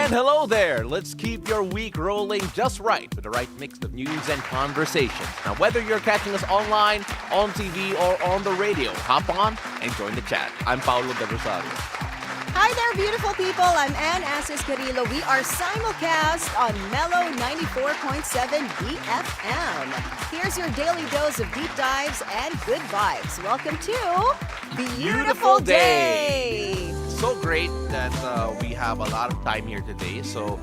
And hello there! Let's keep your week rolling just right with the right mix of news and conversations. Now, whether you're catching us online, on TV, or on the radio, hop on and join the chat. I'm Paolo de Rosario. Hi there, beautiful people. I'm Asis-Carilo. We are simulcast on Mellow 94.7 BFM. Here's your daily dose of deep dives and good vibes. Welcome to Beautiful Day. So great that we have a lot of time here today. So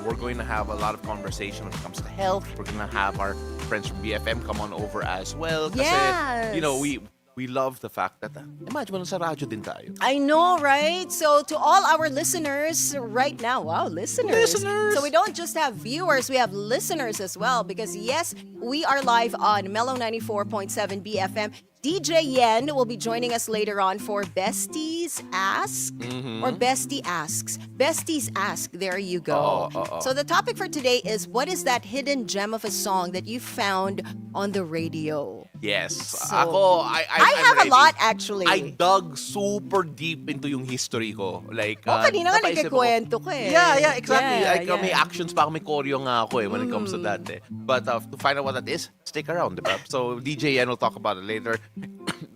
we're going to have a lot of conversation when it comes to health. We're going to have our friends from BFM come on over as well. Kasi, Yes. you know, we love the fact that, imagine mo, sa radyo din tayo. I know, right? So to all our listeners right now, wow, listeners. So we don't just have viewers, we have listeners as well. Because yes, we are live on Mellow 94.7 BFM. DJ Yen will be joining us later on for Besties Ask or Bestie Asks. Besties Ask, there you go. So the topic for today is, what is that hidden gem of a song that you found on the radio? Yes. So, Ako, I I'm have ready. a lot actually. I dug super deep into yung history ko. Like, Kanina nga napaisip ako, nagkikwento ko eh. Yeah, exactly. Yeah, Like, yeah. may actions pa ako, may choreo nga ako when it comes to that. But to find out what that is, stick around, diba? So DJ Yen will talk about it later.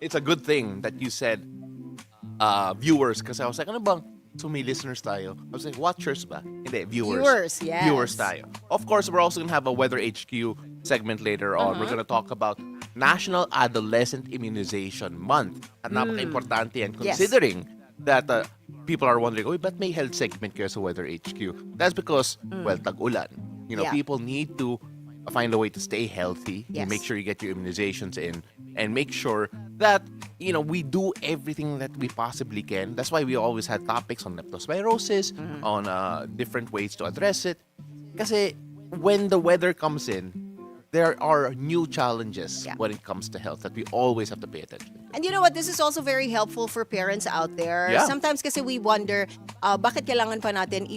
It's a good thing that you said viewers, kasi I was like, ano bang? So may listeners tayo. I was like, watchers ba? Hindi, viewers. Viewers, yes. Viewers tayo. Of course, we're also gonna have a Weather HQ segment later on. We're gonna talk about National Adolescent Immunization Month. At napaka-importante yan considering that people are wondering, oh, ba't may health segment kayo sa Weather HQ? That's because, well, tag-ulan. You know, Yeah. people need to find a way to stay healthy. Yes. Make sure you get your immunizations in and make sure that, you know, we do everything that we possibly can. That's why we always had topics on leptospirosis, on different ways to address it. Kasi when the weather comes in, there are new challenges when it comes to health that we always have to pay attention to. And you know what? This is also very helpful for parents out there. Yeah. Sometimes kasi we wonder, bakit kailangan pa natin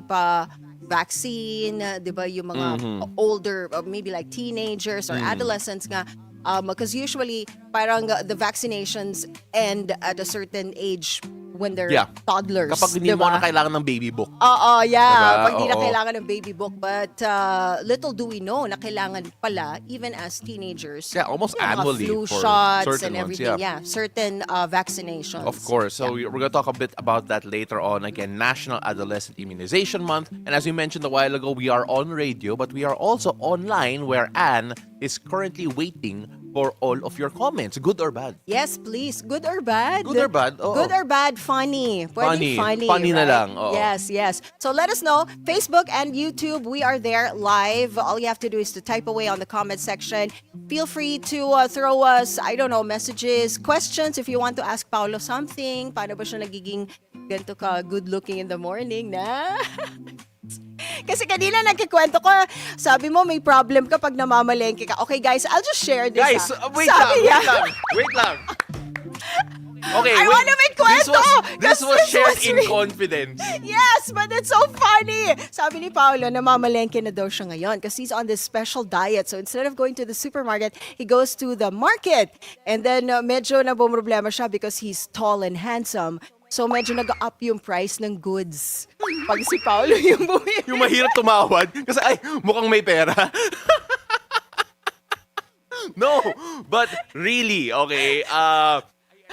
vaccine, di ba, yung mga older, maybe like teenagers or adolescents nga. Because usually, parang the vaccinations end at a certain age when they're toddlers. Kapag hindi mo na kailangan ng baby book. Yeah. Diba? Pag di na kailangan ng baby book. But little do we know na kailangan pala, even as teenagers. Yeah, almost yung mga annually flu for shots certain and everything. ones, yeah. Certain vaccinations. Of course. So we're going to talk a bit about that later on. Again, National Adolescent Immunization Month. And as we mentioned a while ago, we are on radio, but we are also online where Anne is currently waiting for all of your comments, good or bad. Yes, please. Good or bad? Good or bad? Oo. Good or bad, funny. Pwede funny. Funny na right? lang. Oo. Yes. So let us know. Facebook and YouTube, we are there live. All you have to do is to type away on the comment section. Feel free to throw us, I don't know, messages, questions if you want to ask Paolo something. Paano ba siya nagiging ganito ka good looking in the morning na? Kasi kanina nagkikwento ko, sabi mo may problem ka pag namamalengke ka. Okay guys, I'll just share this. Guys, wait lang. Okay, I wanna make kwento! This was shared in really- confidence. Yes, but it's so funny. Sabi ni Paolo, namamalengke na daw siya ngayon because he's on this special diet. So instead of going to the supermarket, he goes to the market. And then medyo nabumroblema siya because he's tall and handsome. So medyo nag-up yung price ng goods. Pag si Paolo yung bumili. Yung mahirap tumawad kasi ay, mukhang may pera. No, but really, okay,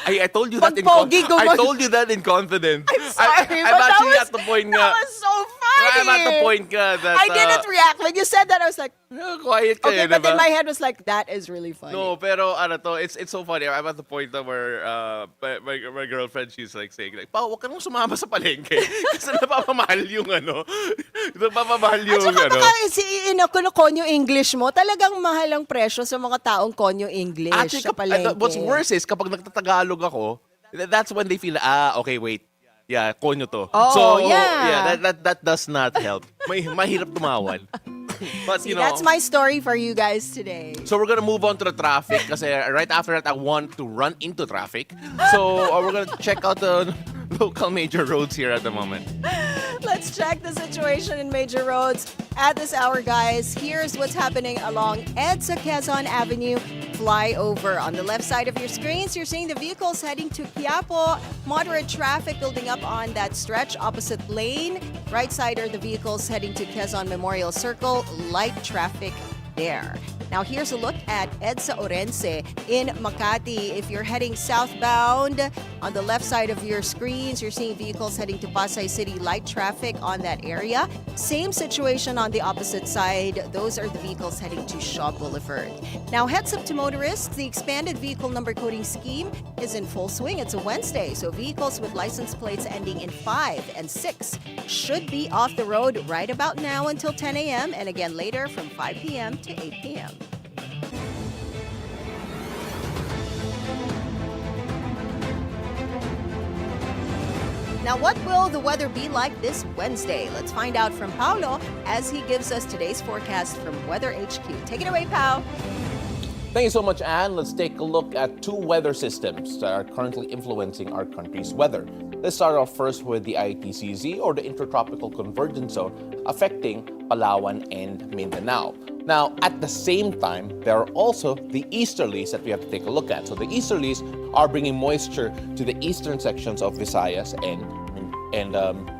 I told you that I told you that in confidence. I'm sorry, I'm but actually that was, at the point that nga. was so funny. I'm at the point nga that I didn't react. When you said that, I was like, quiet ka okay, eh, but diba? in my head was like, that is really funny. No, pero ano to, it's so funny. I'm at the point na where my girlfriend, she's like saying like, "Pao, wag ka nang sumama sa palengke." Kasi napapamahal yung ano. Napapamahal At yung saka ano. baka konyo English mo, talagang mahal ang presyo sa mga taong konyo English Actually, sa palengke. what's worse is kapag nagtatagalog ako, that's when they feel, okay, wait. Yeah, konyo to. Oh, so, yeah. that does not help. Mahirap tumawad. But, you know, that's my story for you guys today. so we're gonna move on to the traffic kasi right after that, I want to run into traffic. So we're gonna check out the local major roads here at the moment. Let's check the situation in major roads at this hour, guys. Here's what's happening along EDSA Quezon Avenue, flyover. On the left side of your screens, you're seeing the vehicles heading to Quiapo. Moderate traffic building up on that stretch, opposite lane. Right side are the vehicles heading to Quezon Memorial Circle. Light traffic there. Now here's a look at EDSA Orense in Makati. If you're heading southbound, on the left side of your screens, you're seeing vehicles heading to Pasay City, light traffic on that area. Same situation on the opposite side. Those are the vehicles heading to Shaw Boulevard. Now heads up to motorists, the expanded vehicle number coding scheme is in full swing. It's a Wednesday, so vehicles with license plates ending in 5 and 6 should be off the road right about now until 10 a.m. and again later from 5 p.m. to 8 p.m. Now, what will the weather be like this Wednesday? Let's find out from Paolo as he gives us today's forecast from Weather HQ. Take it away, Pao. Thank you so much, Anne. Let's take a look at two weather systems that are currently influencing our country's weather. Let's start off first with the ITCZ, or the Intertropical Convergence Zone, affecting Palawan and Mindanao. Now, at the same time, there are also the easterlies that we have to take a look at. So the easterlies are bringing moisture to the eastern sections of Visayas and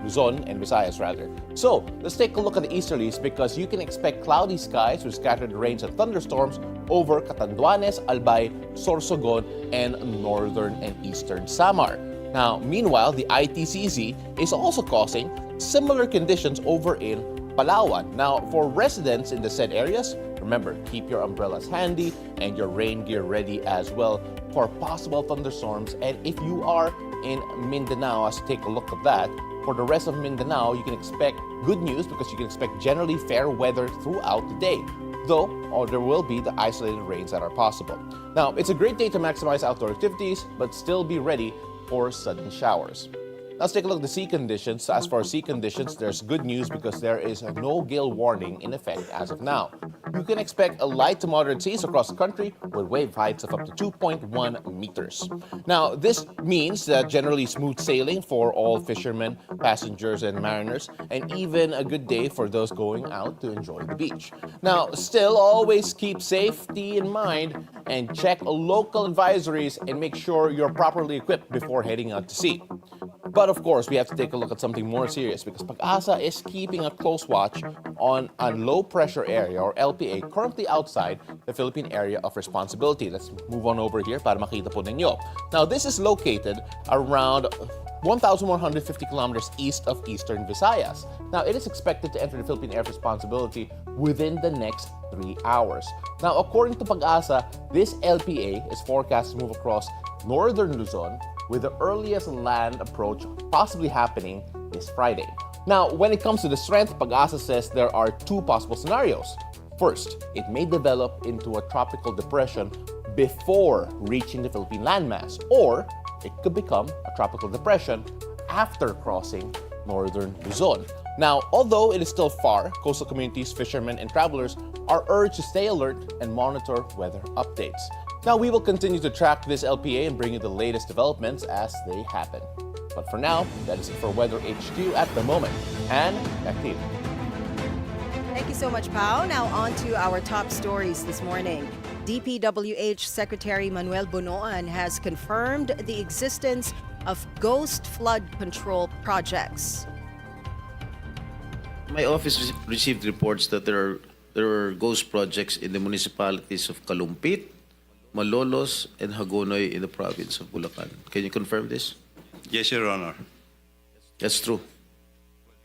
Luzon and Visayas rather. So let's take a look at the easterlies because you can expect cloudy skies with scattered rains and thunderstorms over Catanduanes, Albay, Sorsogon, and northern and eastern Samar. Now, meanwhile, the ITCZ is also causing similar conditions over in Palawan. Now, for residents in the said areas, remember, keep your umbrellas handy and your rain gear ready as well for possible thunderstorms. And if you are in Mindanao, let's take a look at that. For the rest of Mindanao, you can expect good news because you can expect generally fair weather throughout the day, though there will be the isolated rains that are possible. Now, it's a great day to maximize outdoor activities, but still be ready for sudden showers. Let's take a look at the sea conditions. As for sea conditions, there's good news because there is a no gale warning in effect as of now. You can expect a light to moderate seas across the country with wave heights of up to 2.1 meters. Now, this means that generally smooth sailing for all fishermen, passengers, and mariners, and even a good day for those going out to enjoy the beach. Now, still always keep safety in mind and check local advisories and make sure you're properly equipped before heading out to sea. But of course, we have to take a look at something more serious because Pag-asa is keeping a close watch on a low pressure area or LPA currently outside the Philippine Area of Responsibility. Let's move on over here para makita po ninyo. Now, this is located around 1,150 kilometers east of eastern Visayas. Now, it is expected to enter the Philippine Area of Responsibility within the next 3 hours. Now, according to Pag-asa, this LPA is forecast to move across northern Luzon with the earliest land approach possibly happening this Friday. Now, when it comes to the strength, Pag-asa says there are two possible scenarios. First, it may develop into a tropical depression before reaching the Philippine landmass, or it could become a tropical depression after crossing northern Luzon. Now, although it is still far, coastal communities, fishermen, and travelers are urged to stay alert and monitor weather updates. Now, we will continue to track this LPA and bring you the latest developments as they happen. But for now, that is it for Weather HQ at the moment. And back to you. Thank you so much, Pao. Now on to our top stories this morning. DPWH Secretary Manuel Bunoan has confirmed the existence of ghost flood control projects. My office received reports that there are ghost projects in the municipalities of Kalumpit, Malolos, and Hagonoy in the province of Bulacan. Can you confirm this? Yes, Your Honor. That's true.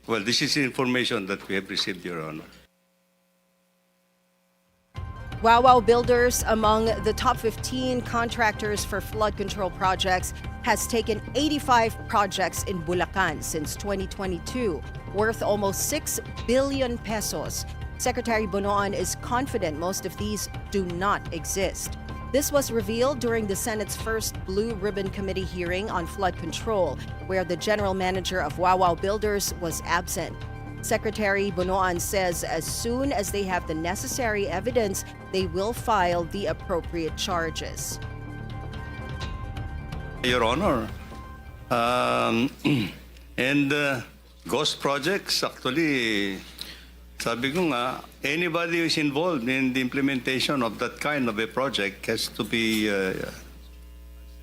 Well, this is information that we have received, Your Honor. Wow Builders, among the top 15 contractors for flood control projects, has taken 85 projects in Bulacan since 2022, worth almost 6 billion pesos. Secretary Bunoan is confident most of these do not exist. This was revealed during the Senate's first Blue Ribbon Committee hearing on flood control, where the general manager of Wow Builders was absent. Secretary Bunoan says as soon as they have the necessary evidence, they will file the appropriate charges. Your Honor, and ghost projects, actually, Sabi ko nga, anybody who is involved in the implementation of that kind of a project has to be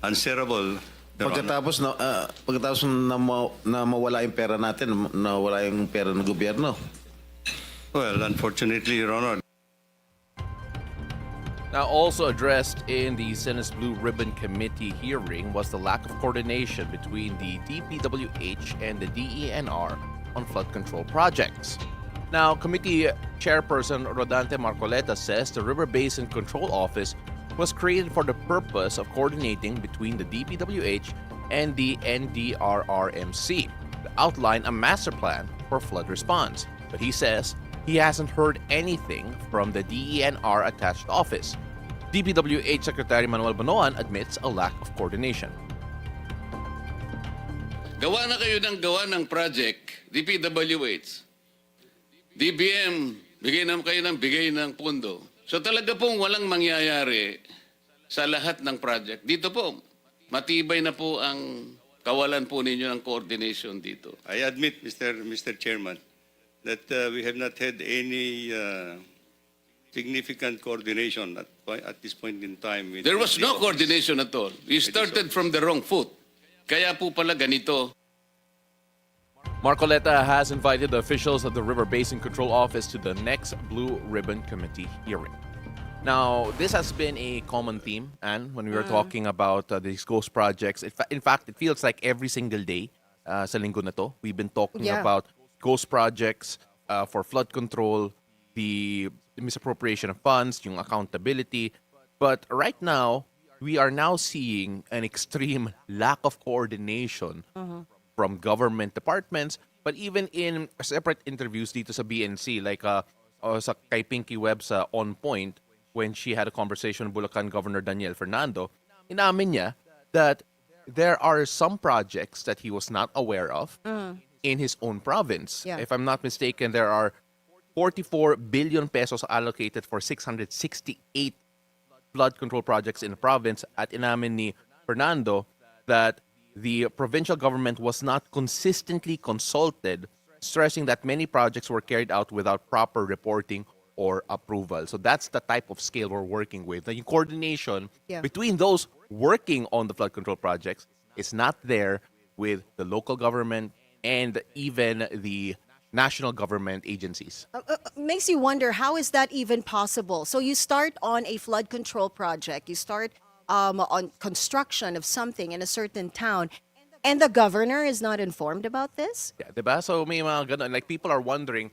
answerable. Your Honor. Pagkatapos na mawala yung pera natin, nawala yung pera ng gobyerno. Well, unfortunately, Your Honor, Now, also addressed in the Senate's Blue Ribbon Committee hearing was the lack of coordination between the DPWH and the DENR on flood control projects. Now, Committee Chairperson Rodante Marcoleta says the River Basin Control Office was created for the purpose of coordinating between the DPWH and the NDRRMC to outline a master plan for flood response. But he says he hasn't heard anything from the DENR attached office. DPWH Secretary Manuel Banoan admits a lack of coordination. Gawa na kayo ng project, DPWH. DBM, bigay ng pundo. So talaga pong walang mangyayari sa lahat ng project. Dito po, matibay na po ang kawalan po ninyo ng coordination dito. I admit, Mr. Chairman, that we have not had any significant coordination at this point in time. There was no coordination at all. You started from the wrong foot. Kaya po pala ganito. Marcoleta has invited the officials of the River Basin Control Office to the next Blue Ribbon Committee hearing. Now, this has been a common theme, and when we were talking about these ghost projects, in fact, it feels like every single day sa linggo na to, we've been talking about ghost projects for flood control, the misappropriation of funds, yung accountability. But right now, we are now seeing an extreme lack of coordination from government departments, but even in separate interviews dito sa BNC, like sa kay Pinky Webb sa On Point, when she had a conversation with Bulacan Governor Daniel Fernando, inamin niya that there are some projects that he was not aware of in his own province. Yeah. If I'm not mistaken, there are 44 billion pesos allocated for 668 flood control projects in the province. At inamin ni Fernando that the provincial government was not consistently consulted, stressing that many projects were carried out without proper reporting or approval. So that's the type of scale we're working with. The coordination between those working on the flood control projects is not there with the local government and even the national government agencies. Makes you wonder, how is that even possible? So you start on a flood control project, you start on construction of something in a certain town, and the governor is not informed about this? Yeah, diba? So may mga ganun. Like, people are wondering,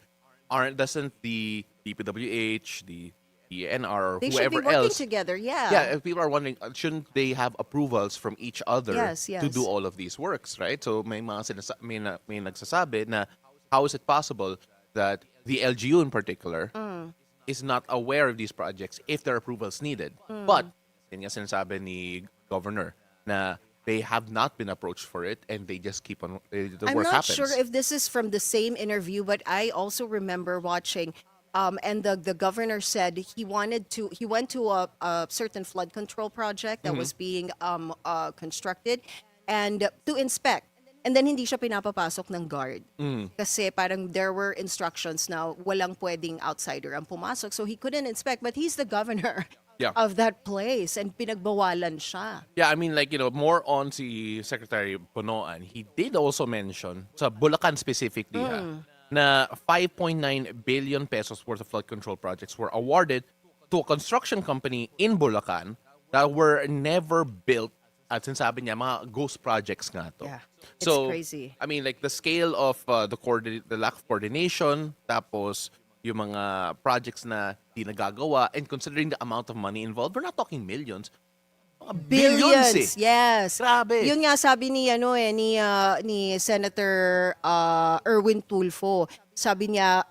doesn't the DPWH, the DNR, or They should be whoever working else... together, Yeah, people are wondering, shouldn't they have approvals from each other Yes, to yes. do all of these works, right? So may mga may nagsasabi na how is it possible that the LGU in particular is not aware of these projects if there are approvals needed? But yun nga sinasabi ni Governor na they have not been approached for it and they just keep on, the I'm work not happens. sure if this is from the same interview, but I also remember watching, and the governor said he went to a certain flood control project that was being constructed and to inspect. And then hindi siya pinapapasok ng guard. Kasi parang there were instructions na walang pwedeng outsider ang pumasok. So he couldn't inspect, but he's the governor of that place and pinagbawalan siya. Yeah, I mean, like, more on si Secretary Bonoan, he did also mention, sa Bulacan specifically, na 5.9 billion pesos worth of flood control projects were awarded to a construction company in Bulacan that were never built. At sinasabi niya, mga ghost projects nga to. Yeah, it's So, crazy. I mean, like, the scale of the lack of coordination, tapos yung mga projects na di nagagawa, and considering the amount of money involved, we're not talking millions. Mga billions eh. Yes. Grabe. Yun nga sabi ni ni Senator Erwin Tulfo. Sabi niya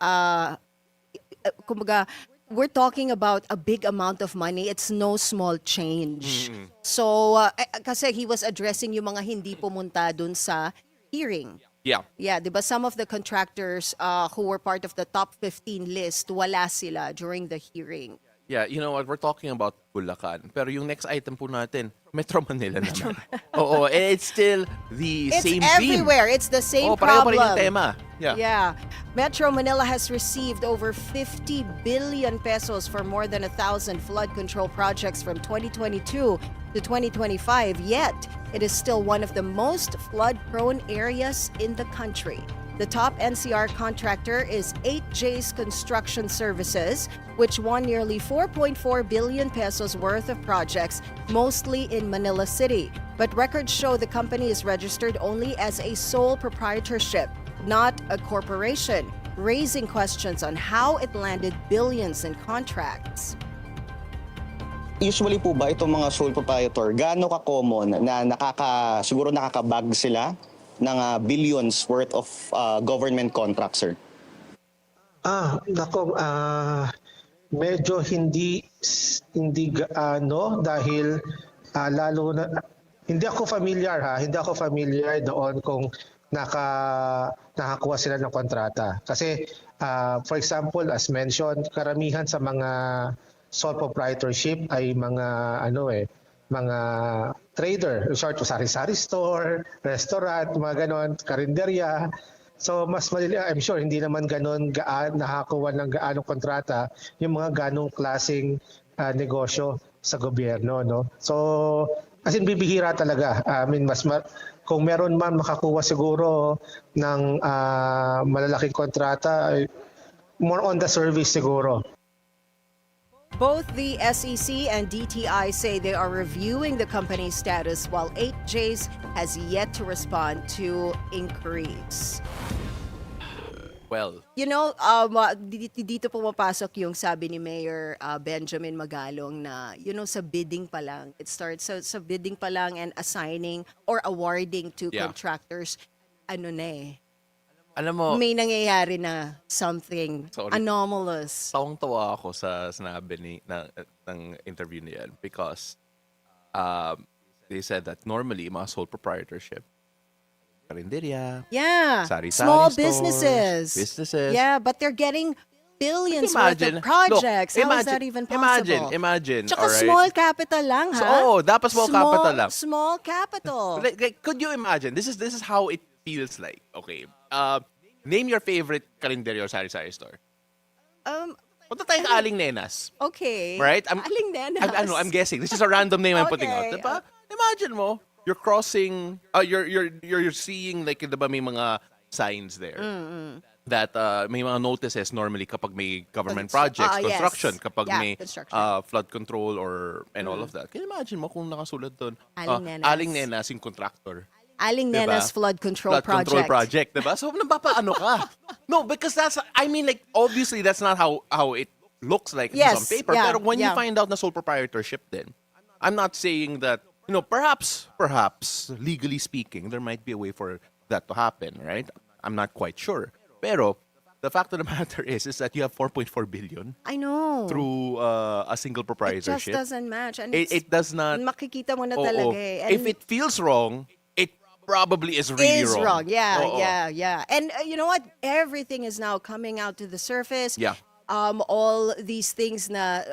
kumbaga, we're talking about a big amount of money. It's no small change. So kasi he was addressing yung mga hindi pumunta dun sa hearing. Yeah. Yeah, 'di ba, some of the contractors who were part of the top 15 list, wala sila during the hearing. Yeah, you know what? We're talking about Bulacan. Pero yung next item po natin, Metro Manila naman. Oo, and it's still the It's same everywhere. theme. It's the same Pareho pa problem. rin yung tema. Yeah. Yeah. Metro Manila has received over 50 billion pesos for more than 1,000 flood control projects from 2022 to 2025. Yet, it is still one of the most flood-prone areas in the country. The top NCR contractor is 8J's Construction Services, which won nearly 4.4 billion pesos worth of projects, mostly in Manila City. But records show the company is registered only as a sole proprietorship, not a corporation, raising questions on how it landed billions in contracts. Usually po ba itong mga sole proprietor, gaano ka-common na siguro nakakabag sila ng billions worth of government contracts, sir? Nako, medyo hindi gaano dahil lalo na hindi ako familiar doon kung nakakuha sila ng kontrata. Kasi for example, as mentioned, karamihan sa mga sole proprietorship ay mga trader, sari-sari store, restaurant, mga ganon, karinderya. So mas madali, I'm sure hindi naman ganon nakakuha ng gaanong kontrata yung mga ganong klaseng negosyo sa gobyerno, no? So as in bibihira talaga. Kung meron man makakuha siguro ng malalaking kontrata, more on the service siguro. Both the SEC and DTI say they are reviewing the company's status while 8J's has yet to respond to inquiries. Well, You know, dito pumapasok yung sabi ni Mayor Benjamin Magalong na, sa bidding pa lang. It starts sa bidding pa lang and assigning or awarding to Yeah. contractors. alam mo, May nangyayari na something Sorry. anomalous. tawang-tawa ako sa sinabi ng interview niya because they said that normally, mga sole proprietorship, karinderya, Yeah. sari-sari Small stores, businesses. Yeah, but they're getting billions worth Imagine, of projects. look, How is that even possible? Imagine, Tsaka alright? small capital lang, So, ha? dapat small capital lang. Small capital. Like, could you imagine? This is how it feels like. Okay. Name your favorite karinderya or sari-sari store. Punta tayo kay Aling Nenas. Okay. Right? Aling Nenas. I'm guessing. This is a random name I'm putting out. Okay. Diba? Imagine mo, you're crossing, you're seeing like, diba may mga signs there. That may mga notices normally kapag may government projects, yes. construction, kapag Yeah, may construction. flood control and all of that. Can you imagine mo kung nakasulat doon? Aling Nenas. Aling Nenas yung contractor. Aling Diba? Nenas Flood Control Flood Project. control project, diba? So, napapaano ka? No, because obviously that's not how it looks like Yes, on paper. yeah, Pero when you yeah. find out na sole proprietorship din, I'm not saying that, perhaps, legally speaking, there might be a way for that to happen, right? I'm not quite sure. Pero, the fact of the matter is that you have 4.4 billion I know. through a single It proprietorship. just doesn't match. And It does not. makikita mo na Oo. talaga eh. And If it feels wrong, it probably is really is wrong. Yeah, Oo. yeah. And you know what? Everything is now coming out to the surface. Yeah. All these things na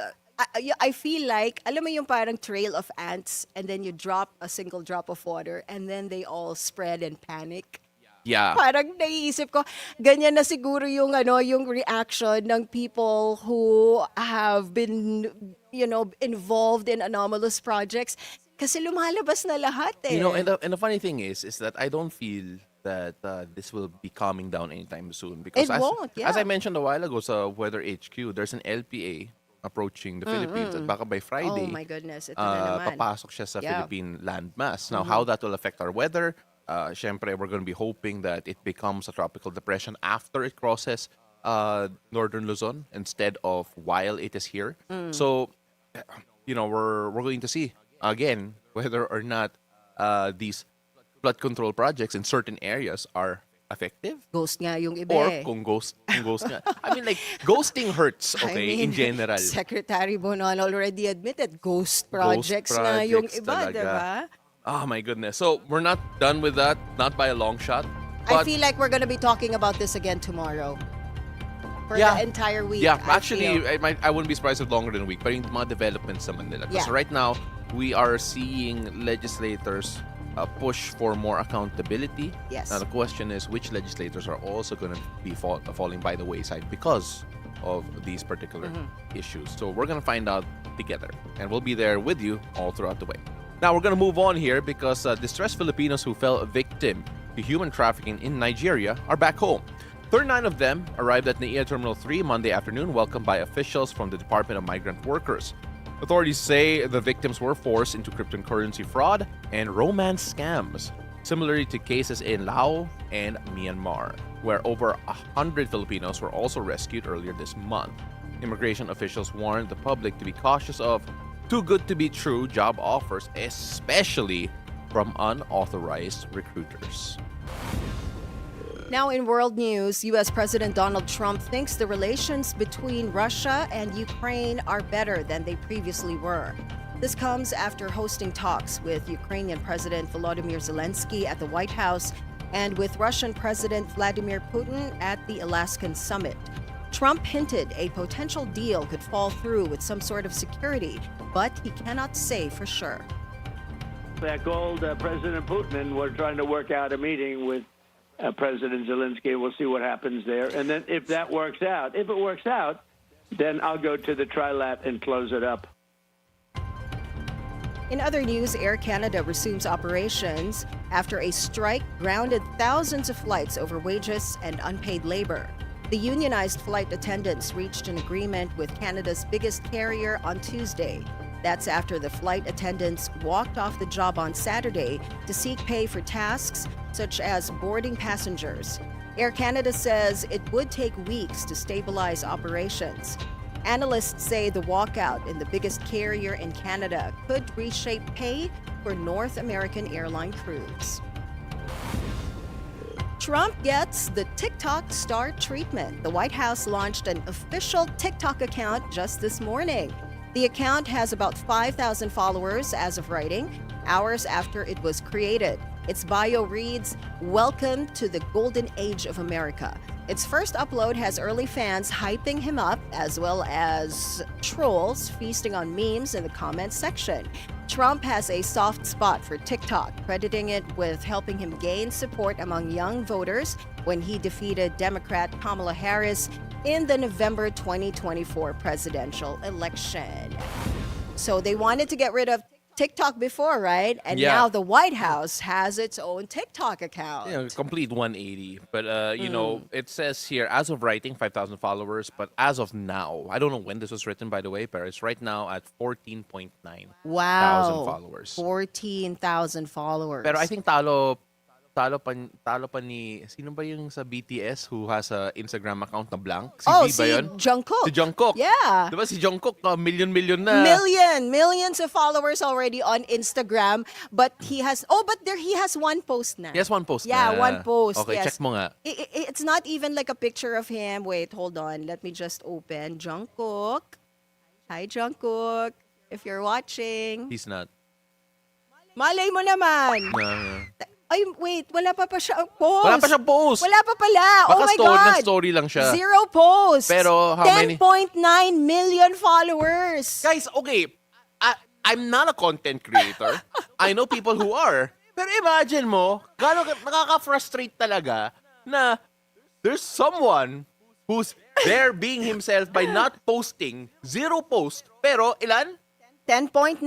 I feel like, alam mo yung parang trail of ants and then you drop a single drop of water and then they all spread and panic. Yeah. Parang naiisip ko, ganyan na siguro yung yung reaction ng people who have been, involved in anomalous projects. Kasi lumalabas na lahat eh. And the funny thing is that I don't feel that this will be calming down anytime soon because It won't, yeah. as I mentioned a while ago sa Weather HQ, there's an LPA approaching the Philippines at baka by Friday. Oh my goodness, ito na naman. Papasok siya sa Yeah. Philippine landmass. Now, how that will affect our weather, syempre, we're going to be hoping that it becomes a tropical depression after it crosses northern Luzon instead of while it is here. So, we're going to see, again, whether or not these flood control projects in certain areas are effective. Ghost nga yung iba Or eh. kung ghost nga. I mean, like, ghosting hurts, okay, in general. Secretary Bonon already admitted ghost projects na yung projects iba, talaga. diba? Oh my goodness. So, we're not done with that, not by a long shot. I But feel like we're gonna be talking about this again tomorrow. for the entire week. Yeah, I actually, feel. I wouldn't be surprised if longer than a week. But yung mga developments naman nila. Because Yeah. right now, we are seeing legislators push for more accountability. Yes. Now the question is, which legislators are also going to be falling by the wayside because of these particular issues? So we're going to find out together, and we'll be there with you all throughout the way. Now we're going to move on here because distressed Filipinos who fell victim to human trafficking in Nigeria are back home. 39 of them arrived at NAIA Terminal 3 Monday afternoon, welcomed by officials from the Department of Migrant Workers. Authorities say the victims were forced into cryptocurrency fraud and romance scams, similarly to cases in Laos and Myanmar, where over 100 Filipinos were also rescued earlier this month. Immigration officials warned the public to be cautious of too good to be true job offers, especially from unauthorized recruiters. Now in world news, U.S. President Donald Trump thinks the relations between Russia and Ukraine are better than they previously were. This comes after hosting talks with Ukrainian President Volodymyr Zelensky at the White House and with Russian President Vladimir Putin at the Alaskan summit. Trump hinted a potential deal could fall through with some sort of security, but he cannot say for sure. I called President Putin, and we're trying to work out a meeting with President Zelensky. We'll see what happens there. And then if it works out, then I'll go to the trilat and close it up. In other news, Air Canada resumes operations after a strike grounded thousands of flights over wages and unpaid labor. The unionized flight attendants reached an agreement with Canada's biggest carrier on Tuesday. That's after the flight attendants walked off the job on Saturday to seek pay for tasks such as boarding passengers. Air Canada says it would take weeks to stabilize operations. Analysts say the walkout in the biggest carrier in Canada could reshape pay for North American airline crews. Trump gets the TikTok star treatment. The White House launched an official TikTok account just this morning. The account has about 5,000 followers as of writing, hours after it was created. Its bio reads, "Welcome to the Golden Age of America." Its first upload has early fans hyping him up, as well as trolls feasting on memes in the comments section. Trump has a soft spot for TikTok, crediting it with helping him gain support among young voters when he defeated Democrat Kamala Harris in the November 2024 presidential election. So they wanted to get rid of TikTok before, right? And Yeah. now the White House has its own TikTok account. Complete 180. But, it says here, as of writing, 5,000 followers. But as of now, I don't know when this was written, by the way, but it's right now at 14.9 Wow. thousand followers. 14,000 followers. Pero I think talo pa ni, sino ba yung sa BTS who has a Instagram account na blank? Si V ba yun? Jungkook. Si Jungkook. Yeah. Diba si Jungkook, million na. Millions of followers already on Instagram, but he has he has one post na. Yes, one post Yeah, na. one post. Okay, yes. check mo nga. It's not even like a picture of him. Wait, hold on. Let me just open Jungkook. Hi Jungkook, if you're watching. He's not. Malay mo naman. No. Ay, wait, wala pa siyang post. Wala pa siyang post. Wala pa pala. Baka Oh my story God. na story lang siya. 0 posts. Pero how many? 10.9 million followers. Guys, okay, I'm not a content creator. I know people who are. Pero imagine mo, gano'n nakaka-frustrate talaga na there's someone who's there being himself by not posting, 0 post, pero ilan? 10.9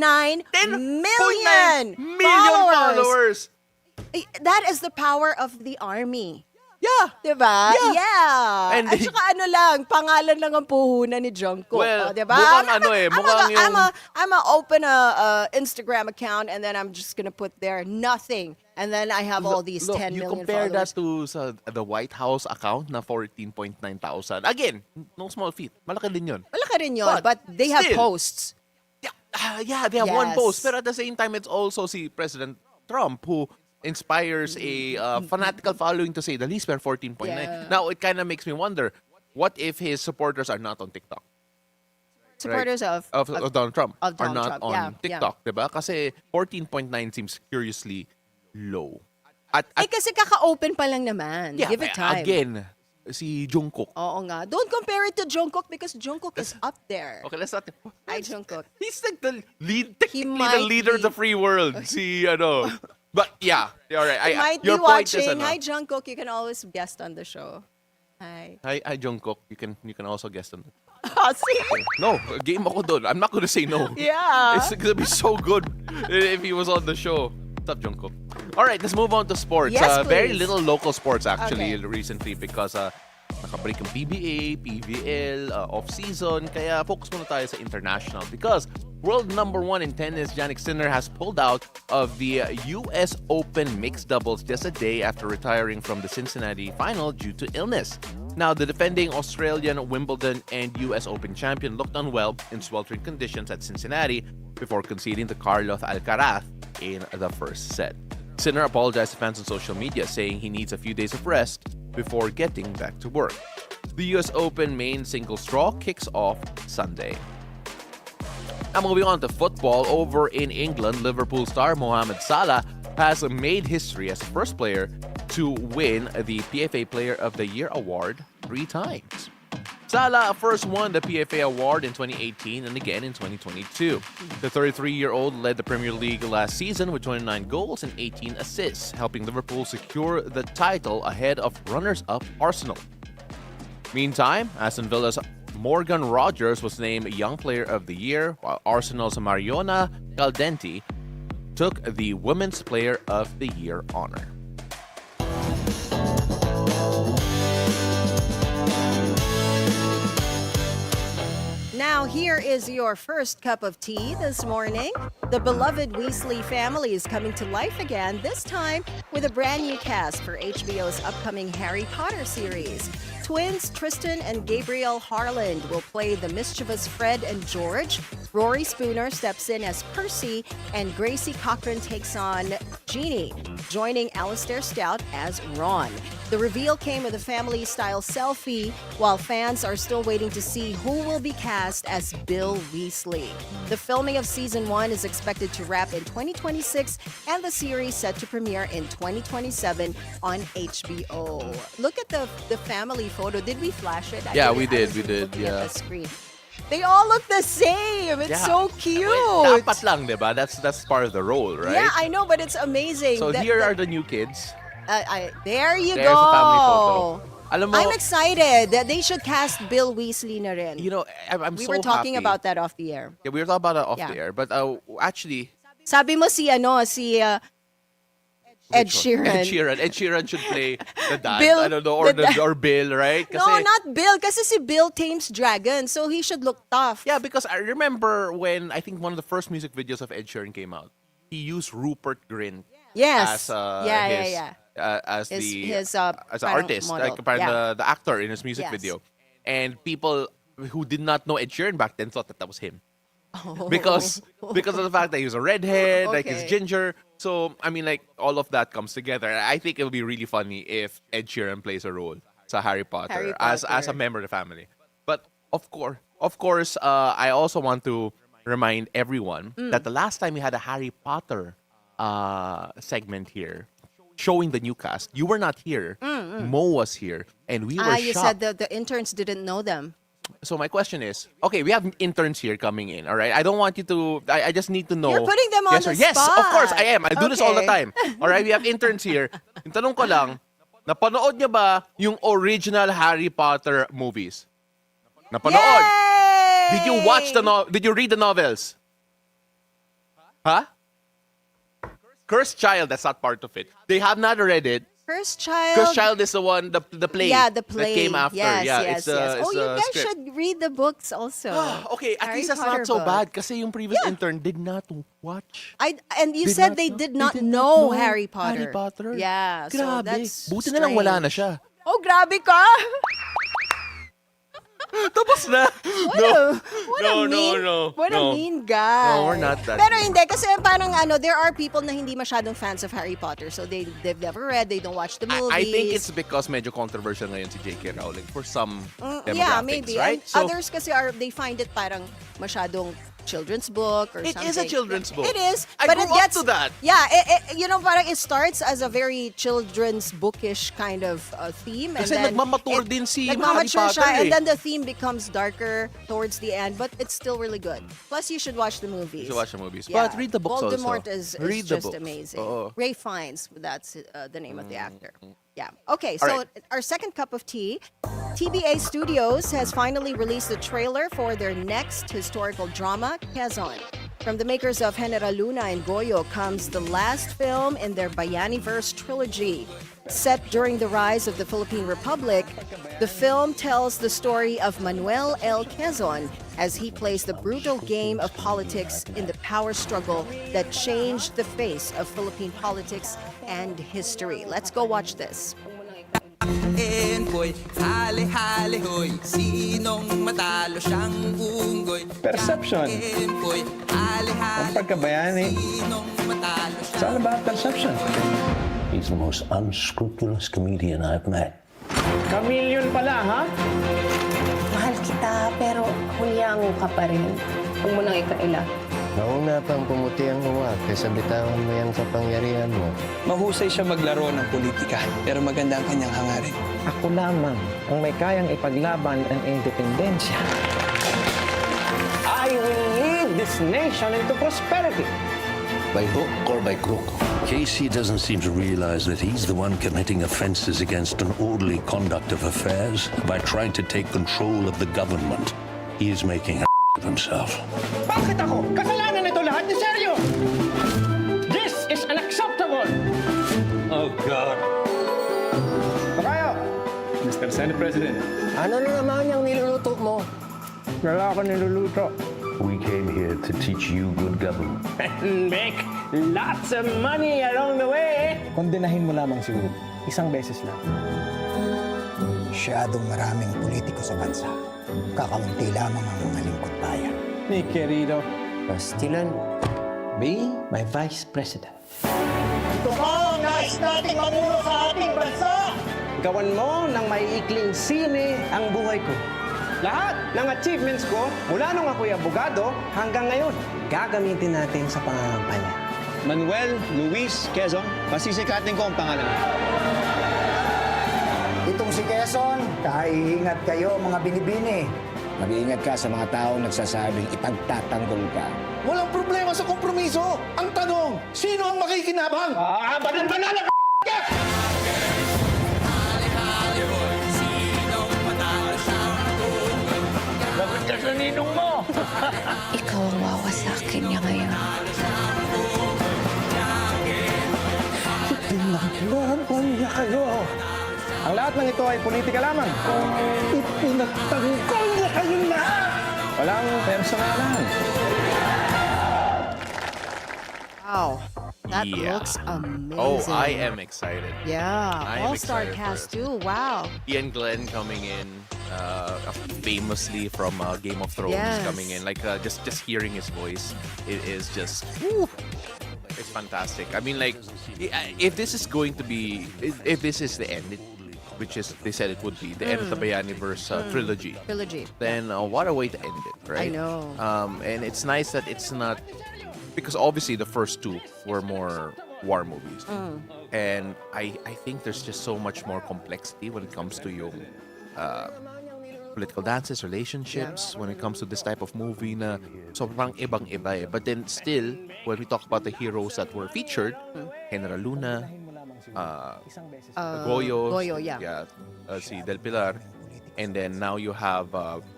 million followers. That is the power of the army. Yeah. Diba? Yeah. And And at saka pangalan lang ang puhunan ni Jungkook. Well, diba? I'm gonna open a Instagram account and then I'm just gonna put there nothing. And then I have all these 10 you million compare followers. that to the White House account na 14.9 thousand. Again, no small feat. Malaki din yun. Malaki rin yun, but they have still, posts. Yeah, they have one Yes. post. But at the same time, it's also si President Trump who inspires a fanatical following, to say the least, by 14.9. Yeah. Now, it kind of makes me wonder, what if his supporters are not on TikTok? Supporters of Donald Trump of are Donald not Trump. on Yeah, TikTok, diba? Kasi 14.9 seems curiously low. kasi kaka-open pa lang naman. Yeah, Give it time. again, si Jungkook. Oo nga. Don't compare it to Jungkook because Jungkook is up there. Okay, let's not. Hi, Jungkook. He's like the lead, technically the might leader of be. the free world. Si ano. But yeah, all right. Might Your be point is watching. ano. Hi, Jungkook. You can always guest on the show. Hi. Hi, Jungkook. You can also guest on. Oh, see? No, game ako doon. I'm not gonna say no. Yeah. It's gonna be so good if he was on the show. What's up, Jungkook? All right, let's move on to sports. Yes, Very please. little local sports actually Okay. recently because nakabreak ang PBA, PVL, off-season. Kaya focus muna tayo sa international because world number 1 in tennis, Jannik Sinner, has pulled out of the US Open mixed doubles just a day after retiring from the Cincinnati final due to illness. Now, the defending Australian, Wimbledon, and US Open champion looked unwell in sweltering conditions at Cincinnati before conceding to Carlos Alcaraz in the first set. Sinner apologized to fans on social media, saying he needs a few days of rest before getting back to work. The US Open main singles draw kicks off Sunday. Now moving on to football, over in England, Liverpool star Mohamed Salah has made history as the first player to win the PFA Player of the Year award 3 times. Salah first won the PFA award in 2018 and again in 2022. The 33-year-old led the Premier League last season with 29 goals and 18 assists, helping Liverpool secure the title ahead of runners-up Arsenal. Meantime, Aston Villa's Morgan Rogers was named Young Player of the Year, while Arsenal's Mariona Caldenti took the Women's Player of the Year honor. Now, here is your first cup of tea this morning. The beloved Weasley family is coming to life again, this time with a brand new cast for HBO's upcoming Harry Potter series. Twins Tristan and Gabriel Harland will play the mischievous Fred and George. Rory Spooner steps in as Percy, and Gracie Cochran takes on Jeannie, joining Alistair Stout as Ron. The reveal came with a family-style selfie, while fans are still waiting to see who will be cast as Bill Weasley. The filming of Season 1 is expected to wrap in 2026, and the series set to premiere in 2027 on HBO. Look at the family photo. Did we flash it? Yeah, I we was did, looking yeah. at the screen. They all look the same. It's so cute. Dapat lang, diba? That's part of the role, right? Yeah, I know, but it's amazing. So here are the new kids. There you There's go. a family photo. Alam mo, I'm excited that they should cast Bill Weasley na rin. you know, I'm We so were talking happy. about that off the air. Yeah, we were talking about it off Yeah. the air. But actually, Sabi mo si Ed Sheeran. Ed Sheeran should play the dad. Bill- I don't know, or the dad. or Bill, right? No, not Bill. Kasi si Bill tames dragon, so he should look tough. Yeah, because I remember when I think one of the first music videos of Ed Sheeran came out, he used Rupert Grint Yes. as as His an parang artist, model. like parang Yeah. the actor in his music Yes. video, and people who did not know Ed Sheeran back then thought that was him. Because of the fact that he was a redhead, like he's Okay. ginger. So I mean, like all of that comes together. I think it'll be really funny if Ed Sheeran plays a role sa Harry Potter, Harry as Potter. a member of the family. But of course, I also want to remind everyone that the last time we had a Harry Potter segment here, showing the new cast, you were not here. Mo was here, and we were You shocked. said the interns didn't know them. So my question is, okay, we have interns here coming in, all right? I don't want you to, I just need to know. You're putting them on yes, the sir. Yes, of spot. course, I am. I do this all the Okay. time. All right, we have interns here. Yung tanong ko lang, napanood niyo ba yung original Harry Potter movies? Napanood. Yay! Did you watch did you read the novels? Huh? Cursed Child, that's not part of it. They have not read it. Cursed Child. Cursed Child is the one, the play. Yeah, the play. That came after. Yes, yeah, yes, it's yes. it's Oh, you a guys script. should read the books also. Okay, at Harry least that's Potter not so book. bad kasi yung previous Yeah. intern did not watch. And you Did said not they know- did they not did know Harry Potter. Harry Potter? Yeah, so Grabe. that's Buti na lang wala na strange. siya. Oh, grabe ka! Tapos na. What a mean guy. No, we're not that Pero mean. hindi, kasi parang there are people na hindi masyadong fans of Harry Potter. So they've never read, they don't watch the movies. I think it's because medyo controversial ngayon si J.K. Rowling for some demographics, Yeah, maybe. right? And others kasi they find it parang masyadong children's book or It something. is a children's book. It is. I but grew it up gets to that. Yeah, parang it starts as a very children's bookish kind of theme. Kasi and then nagmamature din si Harry nagmamature Potter siya, eh. and then the theme becomes darker towards the end, but it's still really good. Plus, you should watch the movies. You should watch the movies. Yeah. But read the books Voldemort also. is Read the just books. amazing. Oo. Ray Fiennes, that's the name of the actor. Yeah. Okay, All so right. our second cup of tea. TBA Studios has finally released a trailer for their next historical drama, Quezon. From the makers of Genera Luna and Goyo comes the last film in their Bayaniverse trilogy. Set during the rise of the Philippine Republic, the film tells the story of Manuel L. Quezon as he plays the brutal game of politics in the power struggle that changed the face of Philippine politics and history. Let's go watch this. Enkoy, hali-hali hoy, sinong matalo siyang unggoy. Perception. Enkoy, hali-hali, Ang pagkabayani. sinong matalo It's siyang all about perception. He's the most unscrupulous comedian I've met. Chameleon pala, ha? Mahal kita, pero hulyango ka pa rin. Huwag mo nang ikaila. Nauna pang pumuti ang uwak kaysa bitawan mo yan sa pangyarihan mo. Mahusay siya maglaro ng politika, pero maganda ang kanyang hangarin. Ako lamang ang may kayang ipaglaban ang independensya. I will lead this nation into prosperity. By hook or by crook, Casey doesn't seem to realize that he's the one committing offenses against an orderly conduct of affairs by trying to take control of the government. He is making a of himself. Bakit ako? Kasalanan ito lahat ni Sergio! This is unacceptable! Oh, God. Tokayo! Mr. Senate President. Ano na naman yung niluluto mo? Wala ako niluluto. We came here to teach you good government. Make lots of money along the way. Kondenahin mo lamang siguro. Isang beses lang. Masyadong maraming politiko sa bansa. Kakaunti lamang ang mga lingkod bayan. Mi querido, Pastilan. be my Vice President. Ito pa ang nais nating mamuno sa ating bansa! Gawan mo ng maiikling sine ang buhay ko. Lahat ng achievements ko, mula nung ako'y abogado hanggang ngayon, gagamitin natin sa pangangampanya. Manuel Luis Quezon, masisikatin ko ang pangalan. Itong si Quezon, kaiingat kayo mga binibini. Mag-iingat ka sa mga taong nagsasabing ipagtatanggol ka. Walang problema sa kompromiso. Ang tanong, sino ang makikinabang? Banal-banal ka! Bakit ka sa ninong mo? Ikaw ang wawasakin niya ngayon. Pinaglaban niya kayo. Ang lahat ng ito ay politika lamang. Ipinagtanggol niya kayo lahat. Walang personalan. Wow. That Yeah. looks amazing. Oh, I am excited. Yeah. I am All-star excited cast for it. too. Wow. Ian Glenn coming in, famously from Game of Thrones, Yes. coming in. Like just hearing his voice, it is just, whew, it's fantastic. I mean, like, if this is going to be, if this is the end, which is they said it would be the end of the Bayaniverse trilogy, Trilogy. then what a way to end it, right? I know. And it's nice that it's not, because obviously the first two were more war movies. And I think there's just so much more complexity when it comes to yung political dances, relationships, when it comes to this type of movie na sobrang ibang-iba eh. But then still, when we talk about the heroes that were featured, Genera Luna, Goyo, yeah. si Del Pilar, and then now you have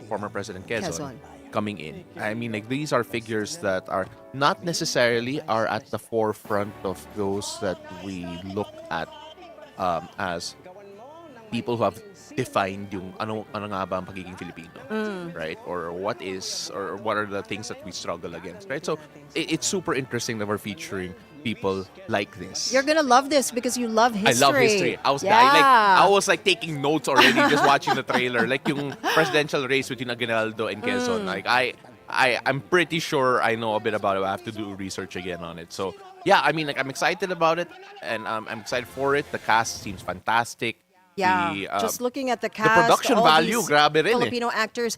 former President Quezon Quezon. coming in. I mean, like, these are figures that are not necessarily are at the forefront of those that we look at as people who have defined yung ano nga ba ang pagiging Filipino, right? Or what are the things that we struggle against, right? So it's super interesting that we're featuring people like this. You're gonna love this because you love history. I love history. I was like taking notes already just watching the trailer. Like yung presidential race between Aguinaldo and Quezon. Like I'm pretty sure I know a bit about it. I have to do research again on it. So yeah, I mean, like, I'm excited about it, and I'm excited for it. The cast seems fantastic. Yeah, The, just looking at the cast, production all value, these grabe rin eh. Filipino actors.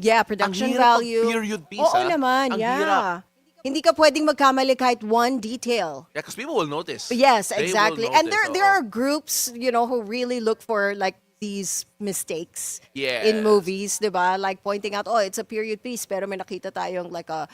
Yeah, production Ang hirap value. mag-period piece, Oo ah. naman, Ang yeah. hirap. Hindi ka pwedeng magkamali kahit one detail. Yeah, because people will notice. Yes, They will exactly. And notice, there oo. are groups, who really look for like these mistakes Yes. in movies, 'di ba? Like pointing out, oh, it's a period piece pero may nakita tayong like a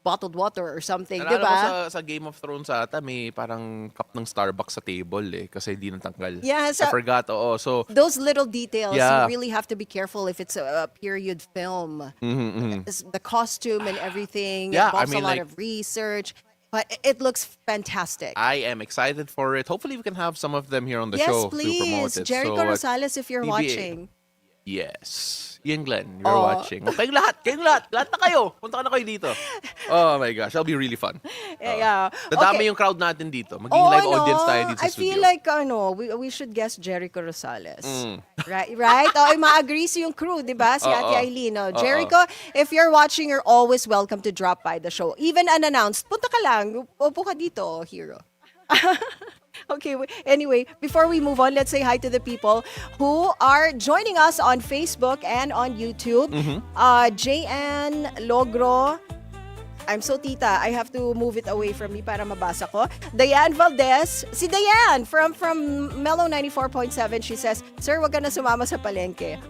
bottled water or something, 'di Naalala mo ba? sa Game of Thrones ata, may parang cup ng Starbucks sa table kasi hindi natanggal. Yes, I forgot, oo. So, Those little details, Yeah. you really have to be careful if it's a period film. mhm. The costume and everything Yeah, I involves mean, a lot like- of research, but it looks fantastic. I am excited for it. Hopefully, we can have some of them here on the Yes, show to promote please. it. Jericho So, Rosales, if you're PBA. watching. Yes. Yan, Glenn, you're Oh. watching. Kayong lahat na kayo. Punta ka na kayo dito. Oh my gosh, that'll be really fun. Yeah. Dadami Okay. yung crowd natin dito. Maging Oo, live audience tayo dito sa I studio. feel like, we should guess Jericho Rosales. Mm. Right? Oh, ma-agree si yung crew, di ba? Si Oo. Ate Aileen. Oh. Jericho, if you're watching, you're always welcome to drop by the show. Even unannounced, punta ka lang. Upo ka dito, hero. Okay, anyway, before we move on, let's say hi to the people who are joining us on Facebook and on YouTube. JN Logro. I'm so tita, I have to move it away from me para mabasa ko. Diane Valdez. Si Diane from Mellow 94.7, she says, "Sir, wag ka na sumama sa palengke."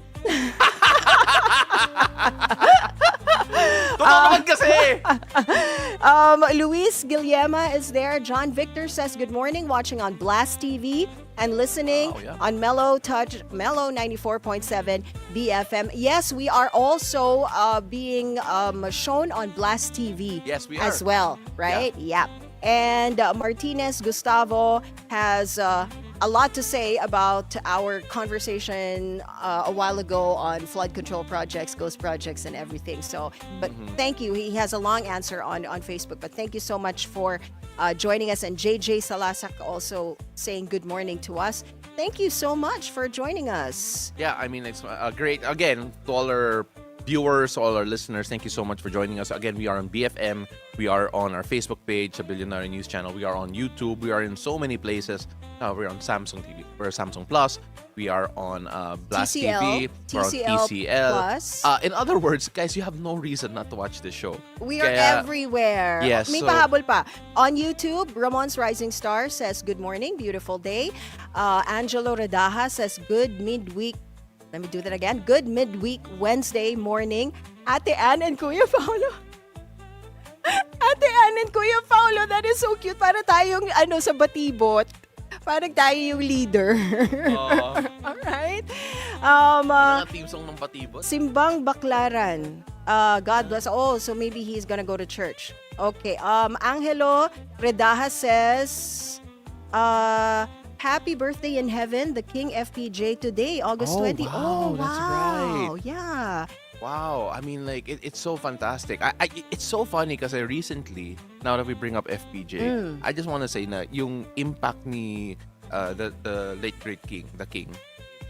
Totoo naman kasi! Luis Guillema is there. John Victor says, "Good morning, watching on Blast TV and listening Wow, yeah. on Mellow 94.7 BFM." Yes, we are also being shown on Blast TV Yes, we as are. well, right? Yeah. And Martinez Gustavo has a lot to say about our conversation a while ago on flood control projects, ghost projects, and everything. So, but thank you. He has a long answer on Facebook, but thank you so much for joining us. And JJ Salasak also saying good morning to us. Thank you so much for joining us. Yeah, I mean, it's great. Again, to all our viewers, all our listeners, thank you so much for joining us. Again, we are on BFM. We are on our Facebook page, the Bilyonaryo News Channel. We are on YouTube. We are in so many places. We're on Samsung TV. We're Samsung Plus. We are on Blast TV. We're on TCL. Plus. In other words, guys, you have no reason not to watch this show. We are Kaya- everywhere. Yes, May so- pahabol pa. On YouTube, Ramon's Rising Star says, "Good morning, beautiful day." Angelo Redaja says, "Good midweek." Let me do that again. Good midweek Wednesday morning. Ate Ann and Kuya Paolo. Ate Ann and Kuya Paolo, that is so cute. Para tayong sa batibot. Parang tayo yung leader. Alright. Mga team song ng Batibot. Simbang Baklaran. God bless. Oh, so maybe he's gonna go to church. Okay. Angelo Redaja says, "Happy birthday in heaven, the King FPJ today, August Oh, 20." wow, that's right. Yeah. Wow, I mean, like, it's so fantastic. It's so funny kasi recently, now that we bring up FPJ, I just want to say na yung impact ni the late great King, the King,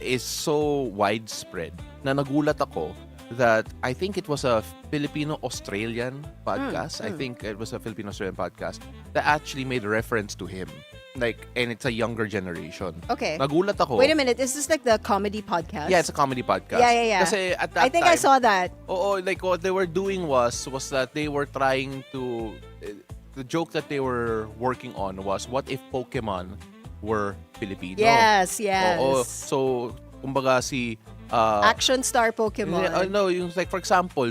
is so widespread na nagulat ako that I think it was a Filipino-Australian podcast. I think it was a Filipino-Australian podcast that actually made reference to him. Like, and it's a younger generation. Okay. Nagulat ako. Wait a minute. Is this like the comedy podcast? Yeah, it's a comedy podcast. Yeah. Kasi at that I think time, I saw that. Oo, like what they were doing was that they were trying to the joke that they were working on was, what if Pokemon were Filipino? Yes. Oo. So, kumbaga si Action star Pokemon. no, yung like for example,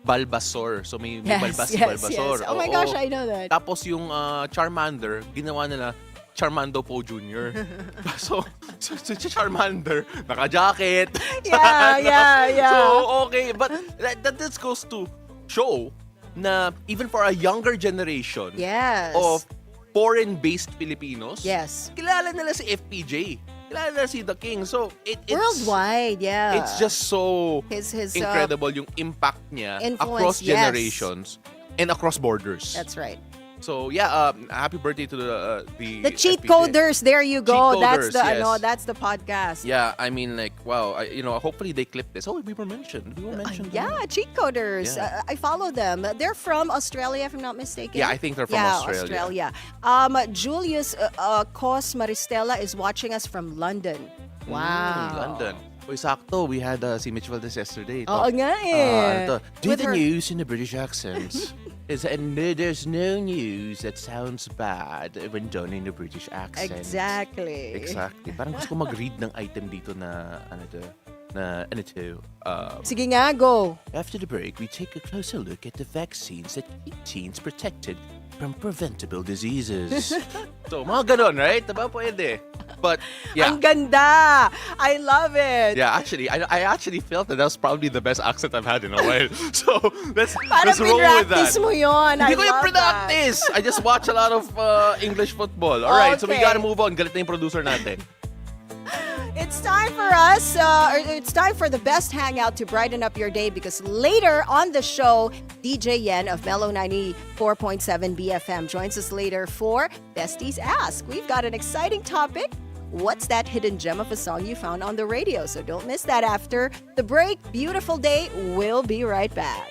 Bulbasaur. So may Balbas si Bulbasaur. Yes. Oh my Oo. gosh, I know that. Tapos yung Charmander, ginawa nila Charmando Po Jr. so si Charmander, naka-jacket. Yeah. So, okay. But that just goes to show na even for a younger generation Yes. of foreign-based Filipinos, Yes. kilala nila si FPJ. Kilala nila si The King. So, it's Worldwide, yeah. It's just so His incredible yung impact niya influence, across generations and across borders. That's right. So yeah, happy birthday to The cheat FPJ. coders, there you go. Cheat That's coders, the yes. that's the podcast. Yeah, I mean, like, wow, hopefully they clip this. Oh, we were mentioned. Yeah, cheat coders. Yeah. I follow them. They're from Australia, if I'm not mistaken. Yeah, I think they're from Australia. Julius Cos Maristella is watching us from London. Wow. London. Uy, sakto. We had si Mitch Valdez yesterday. Oo nga eh. Do With the her- news in a British accent. There's no news that sounds bad when done in a British accent. Exactly. Exactly. Parang gusto ko mag-read ng item dito na Sige nga, go. After the break, we take a closer look at the vaccines that keep teens protected from preventable diseases. So, mga ganon, right? Diba pwede? But, yeah. Ang ganda. I love it. Yeah, actually, I actually felt that was probably the best accent I've had in a while. So, let's Parang roll with that. pinractice mo yun. I Hindi ko yung love that. practice. I just watch a lot of English football. All right, so we Okay. gotta move on. Galit na yung producer natin. It's time for us, it's time for the best hangout to brighten up your day because later on the show, DJ Yen of Mellow 94.7 BFM joins us later for Besties Ask. We've got an exciting topic. What's that hidden gem of a song you found on the radio? So don't miss that after the break. Beautiful day. We'll be right back.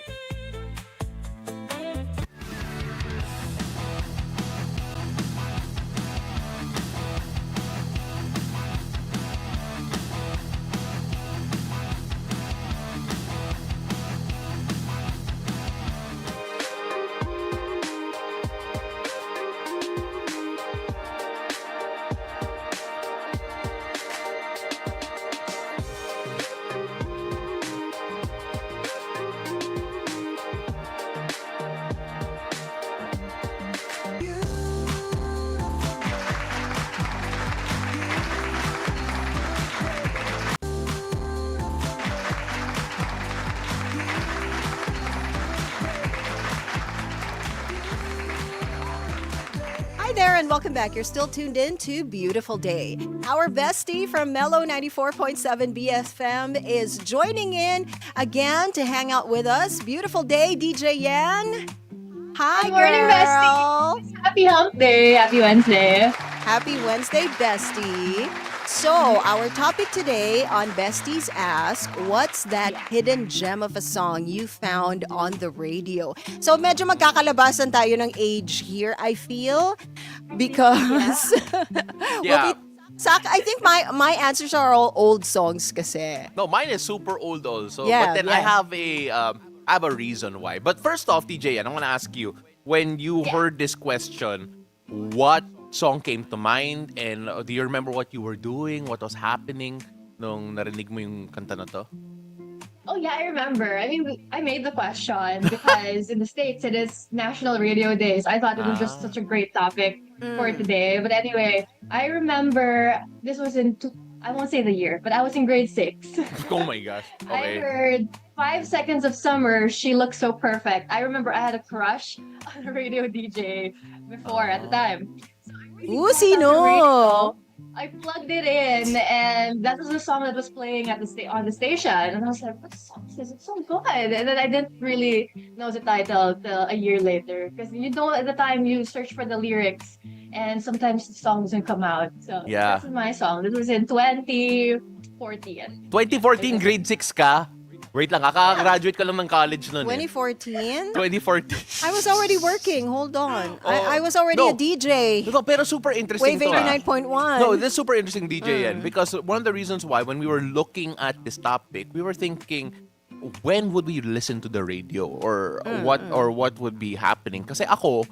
Hi there and welcome back. You're still tuned in to Beautiful Day. Our bestie from Mellow 94.7 BFM is joining in again to hang out with us. Beautiful day, DJ Yan. Hi, Good morning, girl. bestie. Happy hump day. Happy Wednesday. Happy Wednesday, bestie. So, our topic today on Besties Ask, what's that hidden gem of a song you found on the radio? So, medyo magkakalabasan tayo ng age here, I feel, because Yeah. I think my answers are all old songs kasi. No, mine is super old also. Yeah, but then yeah. I have a reason why. But first off, DJ, I want to ask you, when you heard this question, what song came to mind? And do you remember what you were doing? What was happening nung narinig mo yung kanta na to? Oh, yeah, I remember. I mean, I made the question because in the States, it is National Radio Day. So I thought it was just such a great topic for today. But anyway, I remember this was I won't say the year, but I was in grade 6. Oh my gosh. I Okay. heard 5 Seconds of Summer, She Looks So Perfect. I remember I had a crush on a radio DJ before at the time. So I really Ooh, got on the sino? radio. I plugged it in, and that was the song that was playing at on the station. And I was like, "What song is this? It's so good." And then I didn't really know the title till a year later, because you know at the time you search for the lyrics, and sometimes the song doesn't come out. So Yeah. this is my song. This was in 2014. 2014, grade 6 ka? Wait lang, kaka-graduate ka lang ng college nun. 2014? 2014. I was already working. Hold on. Oh, I was already no. a DJ. No, pero super interesting Wave to. 89.1. No, this is super interesting, DJ Yan, because one of the reasons why when we were looking at this topic, we were thinking, when would we listen to the radio or what would be happening? Kasi ako,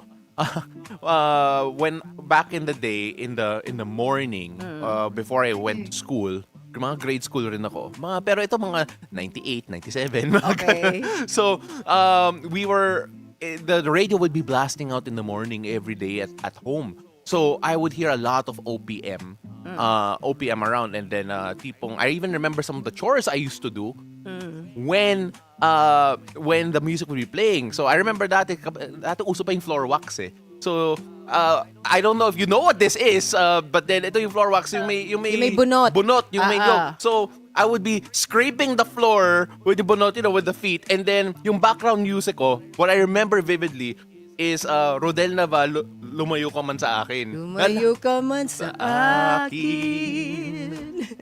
when back in the day, in the morning, before I went to school, mga grade school rin ako. Pero ito mga 98, 97. Mga Okay. ganun. So, the radio would be blasting out in the morning every day at home. So, I would hear a lot of OPM around. And then, I even remember some of the chores I used to do when the music would be playing. So, I remember dati uso pa yung floor wax eh. So, I don't know if you know what this is, but then ito yung floor wax, yung may bunot. Yung may yolk. So, I would be scraping the floor with the bunot, with the feet. And then, yung background music ko, what I remember vividly is Rodel Nava, Lumayo Ka Man Sa Akin. Lumayo ka man sa akin.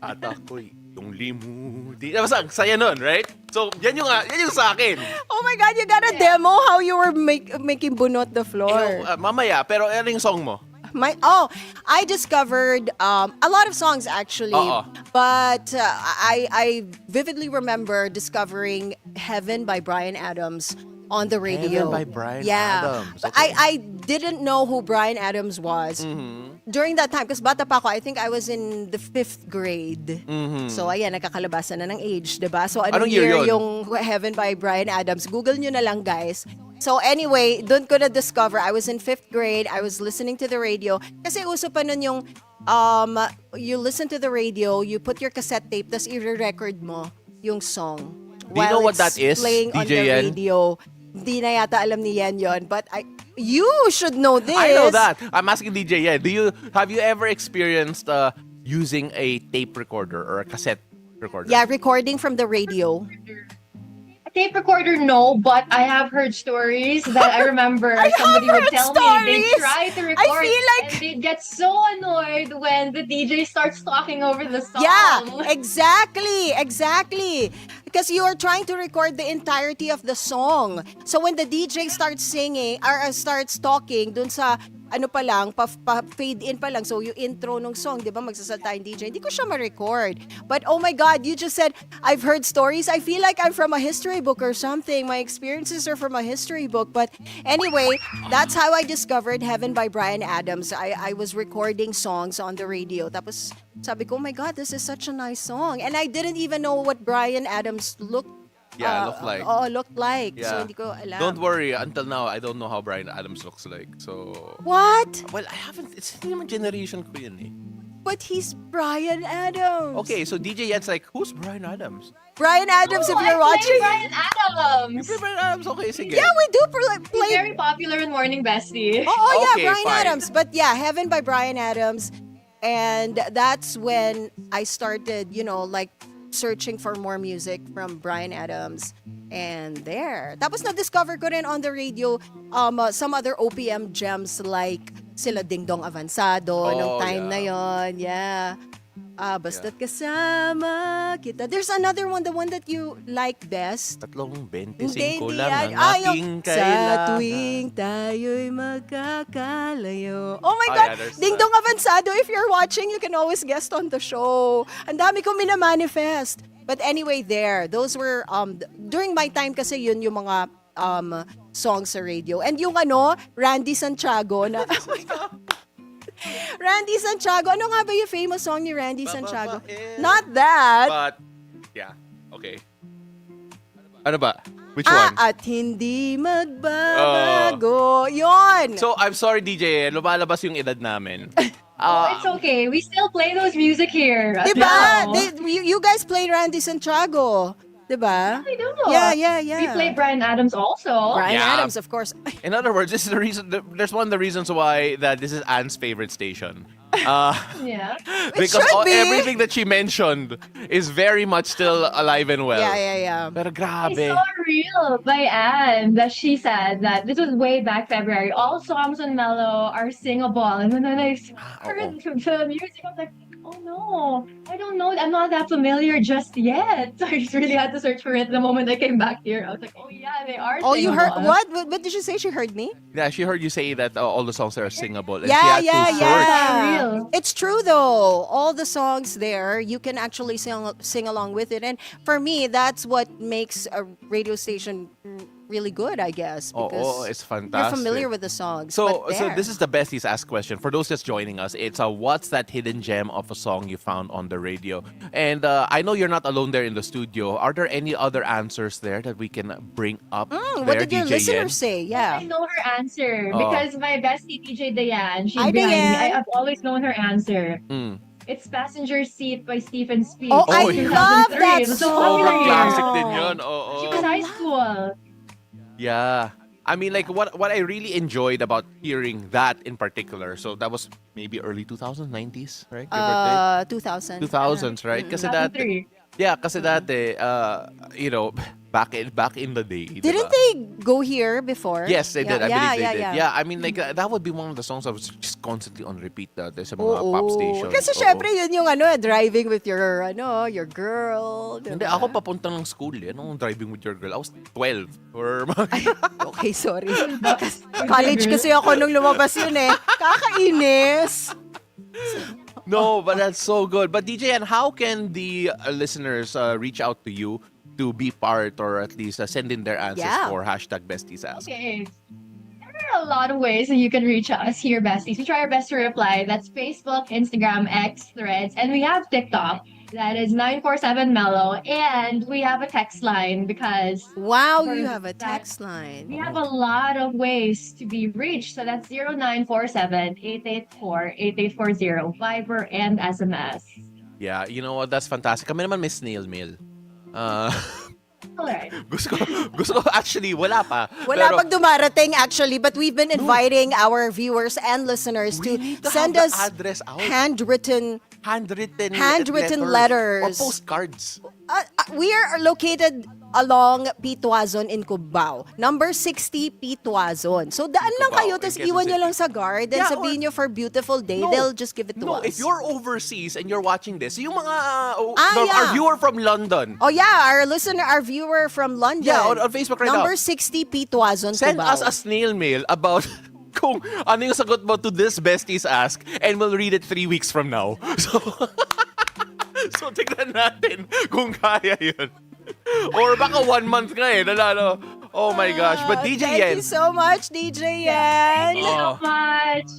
At ako'y yung limuti. Basta, saya nun, right? So, yan yung sa akin. Oh my God, you got a demo how you were making bunot the floor. Mamaya, pero ano yung song mo? I discovered a lot of songs actually, but I vividly remember discovering "Heaven" by Bryan Adams on the radio. Heaven by Bryan Yeah. Adams. I didn't know who Bryan Adams was during that time because bata pa ako. I think I was in the 5th grade. So ayan, nakakalabasan na ng age, diba? So Anong year yun? yung Heaven by Bryan Adams? Google nyo na lang, guys. So anyway, doon ko na-discover. I was in 5th grade. I was listening to the radio. Kasi uso pa nun yung you listen to the radio, you put your cassette tape, tas i-record mo yung song. Do you know what that is, playing on DJ the Yen? radio. Hindi na yata alam ni Yen yon, but you should know this. I know that. I'm asking DJ Yen. Have you ever experienced using a tape recorder or a cassette recorder? Yeah, recording from the radio. A tape recorder, no, but I have heard stories that I remember somebody would tell me they try to record and they get so annoyed when the DJ starts talking over the song. Yeah, exactly. Because you are trying to record the entirety of the song. So when the DJ starts singing or starts talking dun sa ano pa lang, fade in pa lang. So yung intro ng song, di ba, magsasalta yung DJ. Hindi ko siya ma-record. But oh my God, you just said, I've heard stories. I feel like I'm from a history book or something. My experiences are from a history book. But anyway, that's how I discovered Heaven by Bryan Adams. I was recording songs on the radio. Tapos sabi ko, oh my God, this is such a nice song. And I didn't even know what Bryan Adams looked like. Looked like. Yeah. So hindi ko alam. Don't worry. Until now, I don't know how Bryan Adams looks like. So. What? Well, I haven't. It's hindi naman generation ko yun eh. But he's Bryan Adams. Okay, so DJ Yen's like, who's Bryan Adams? Bryan Adams, if you're I watching. play Bryan Adams. You play Bryan Adams? Okay, sige. Yeah, we do He's play. very popular in Morning Bestie. Oh, Okay, yeah, Bryan fine. Adams. But yeah, Heaven by Bryan Adams. And that's when I started, like searching for more music from Bryan Adams. And there. Tapos na-discover ko rin on the radio some other OPM gems like sila Ding Dong Avanzado nung time na yon. Yeah. Basta't kasama kita. There's another one, the one that you like best. Tatlong 25 Hindi lang yan. ang aking Sa kailangan. tuwing tayo'y magkakalayo. Oh my Oh, God! yeah, there's Ding Dong Avanzado, if you're watching, you can always guest on the show. Ang dami kong minamanifest. But anyway, those were, during my time kasi yun yung mga songs sa radio. And yung Randy Santiago na, oh my God. Randy Santiago. Ano nga ba yung famous song ni Randy Santiago? Not that. But, yeah. Okay. Ano ba? Which one? At hindi magbabago. Yun. So, I'm sorry, DJ. Lumalabas yung edad namin. It's okay. We still play those music here. Diba? You guys play Randy Santiago. Diba? We do. Yeah. We play Bryan Adams also. Bryan Yeah. Adams, of course. In other words, this is the reason. There's one of the reasons why that this is Anne's favorite station. Yeah. Because should be. everything that she mentioned is very much still alive and well. Yeah. Pero I grabe. saw a reel by Anne that she said that this was way back February. All songs on Mellow are singable. And then I heard the music. I was like, oh no, I don't know. I'm not that familiar just yet. So I just really had to search for it the moment I came back here. I was like, oh yeah, they are Oh, you heard singable. what? What did you say? She heard me? Yeah, she heard you say that all the songs are singable. And she had to search. Yeah. Real. It's true though. All the songs there, you can actually sing along with it. And for me, that's what makes a radio station really good, I guess. Because it's fantastic. you're familiar with the songs. So but there. this is the Besties Ask question. For those just joining us, it's what's that hidden gem of a song you found on the radio? And I know you're not alone there in the studio. Are there any other answers there that we can bring up there, what did your DJ listeners Yen? say? Yeah. I know her answer Oh. because my bestie DJ Diane, she's Hi, behind me. Diane. I've always known her answer. Mm. It's Passenger Seat by Stephen Speed. Oh, I yeah. love 2003. that It was so song. popular Classic here. din yun. She was high school. Yeah. I mean, like, what I really enjoyed about hearing that in particular, so that was maybe early 2000s, 90s, right? Give or take. 2000. 2000s, right? Kasi that, 2003. Yeah, kasi dati, back in the day, Didn't diba? they go here before? Yes, they did. I believe they did. Yeah. Yeah, I mean, like, that would be one of the songs I was just constantly on repeat dati sa mga pop Oo. stations. Kasi Oo. syempre yun yung driving with your your girl. Diba? Hindi, ako papunta ng school. Anong driving with your girl? I was 12. Or Okay, sorry. College kasi ako nung lumabas yun eh. Kakainis. No, but that's so good. But DJ, and how can the listeners reach out to you to be part or at least send in their answers for #Besties Ask? Okay. There are a lot of ways that you can reach us here, besties. We try our best to reply. That's Facebook, Instagram, X, Threads, and we have TikTok. That is 947 Mellow, and we have a text line because Wow, you have a text line. we have a lot of ways to be reached. So that's 0947-884-8840, Viber and SMS. Yeah, you know what? That's fantastic. Kami naman may snail mail. Alright. Gusto ko actually, wala pa. Wala Pero pag dumarating actually, but we've been inviting our viewers and listeners to need to send have us the address out. handwritten or letters. postcards. We are located along Pituazon in Cubao. Number 60 Pituazon. So daan lang Cubao, kayo, in tapos Quezon iwan nyo City. lang sa guard and Yeah, sabihin nyo for beautiful day, they'll just give it to us. If you're overseas and you're watching this, yung mga yeah. our viewer from London, Oh yeah, our viewer from London. Yeah, on Facebook right Number now. 60 Pituazon, send Cubao. us a snail mail about kung ano yung sagot mo to this Besties Ask, and we'll read it 3 weeks from now. So tignan natin kung kaya yun. Or baka 1 month nga eh. Oh my gosh. But DJ Thank Yen. you so much, DJ Yen. Thank you so much.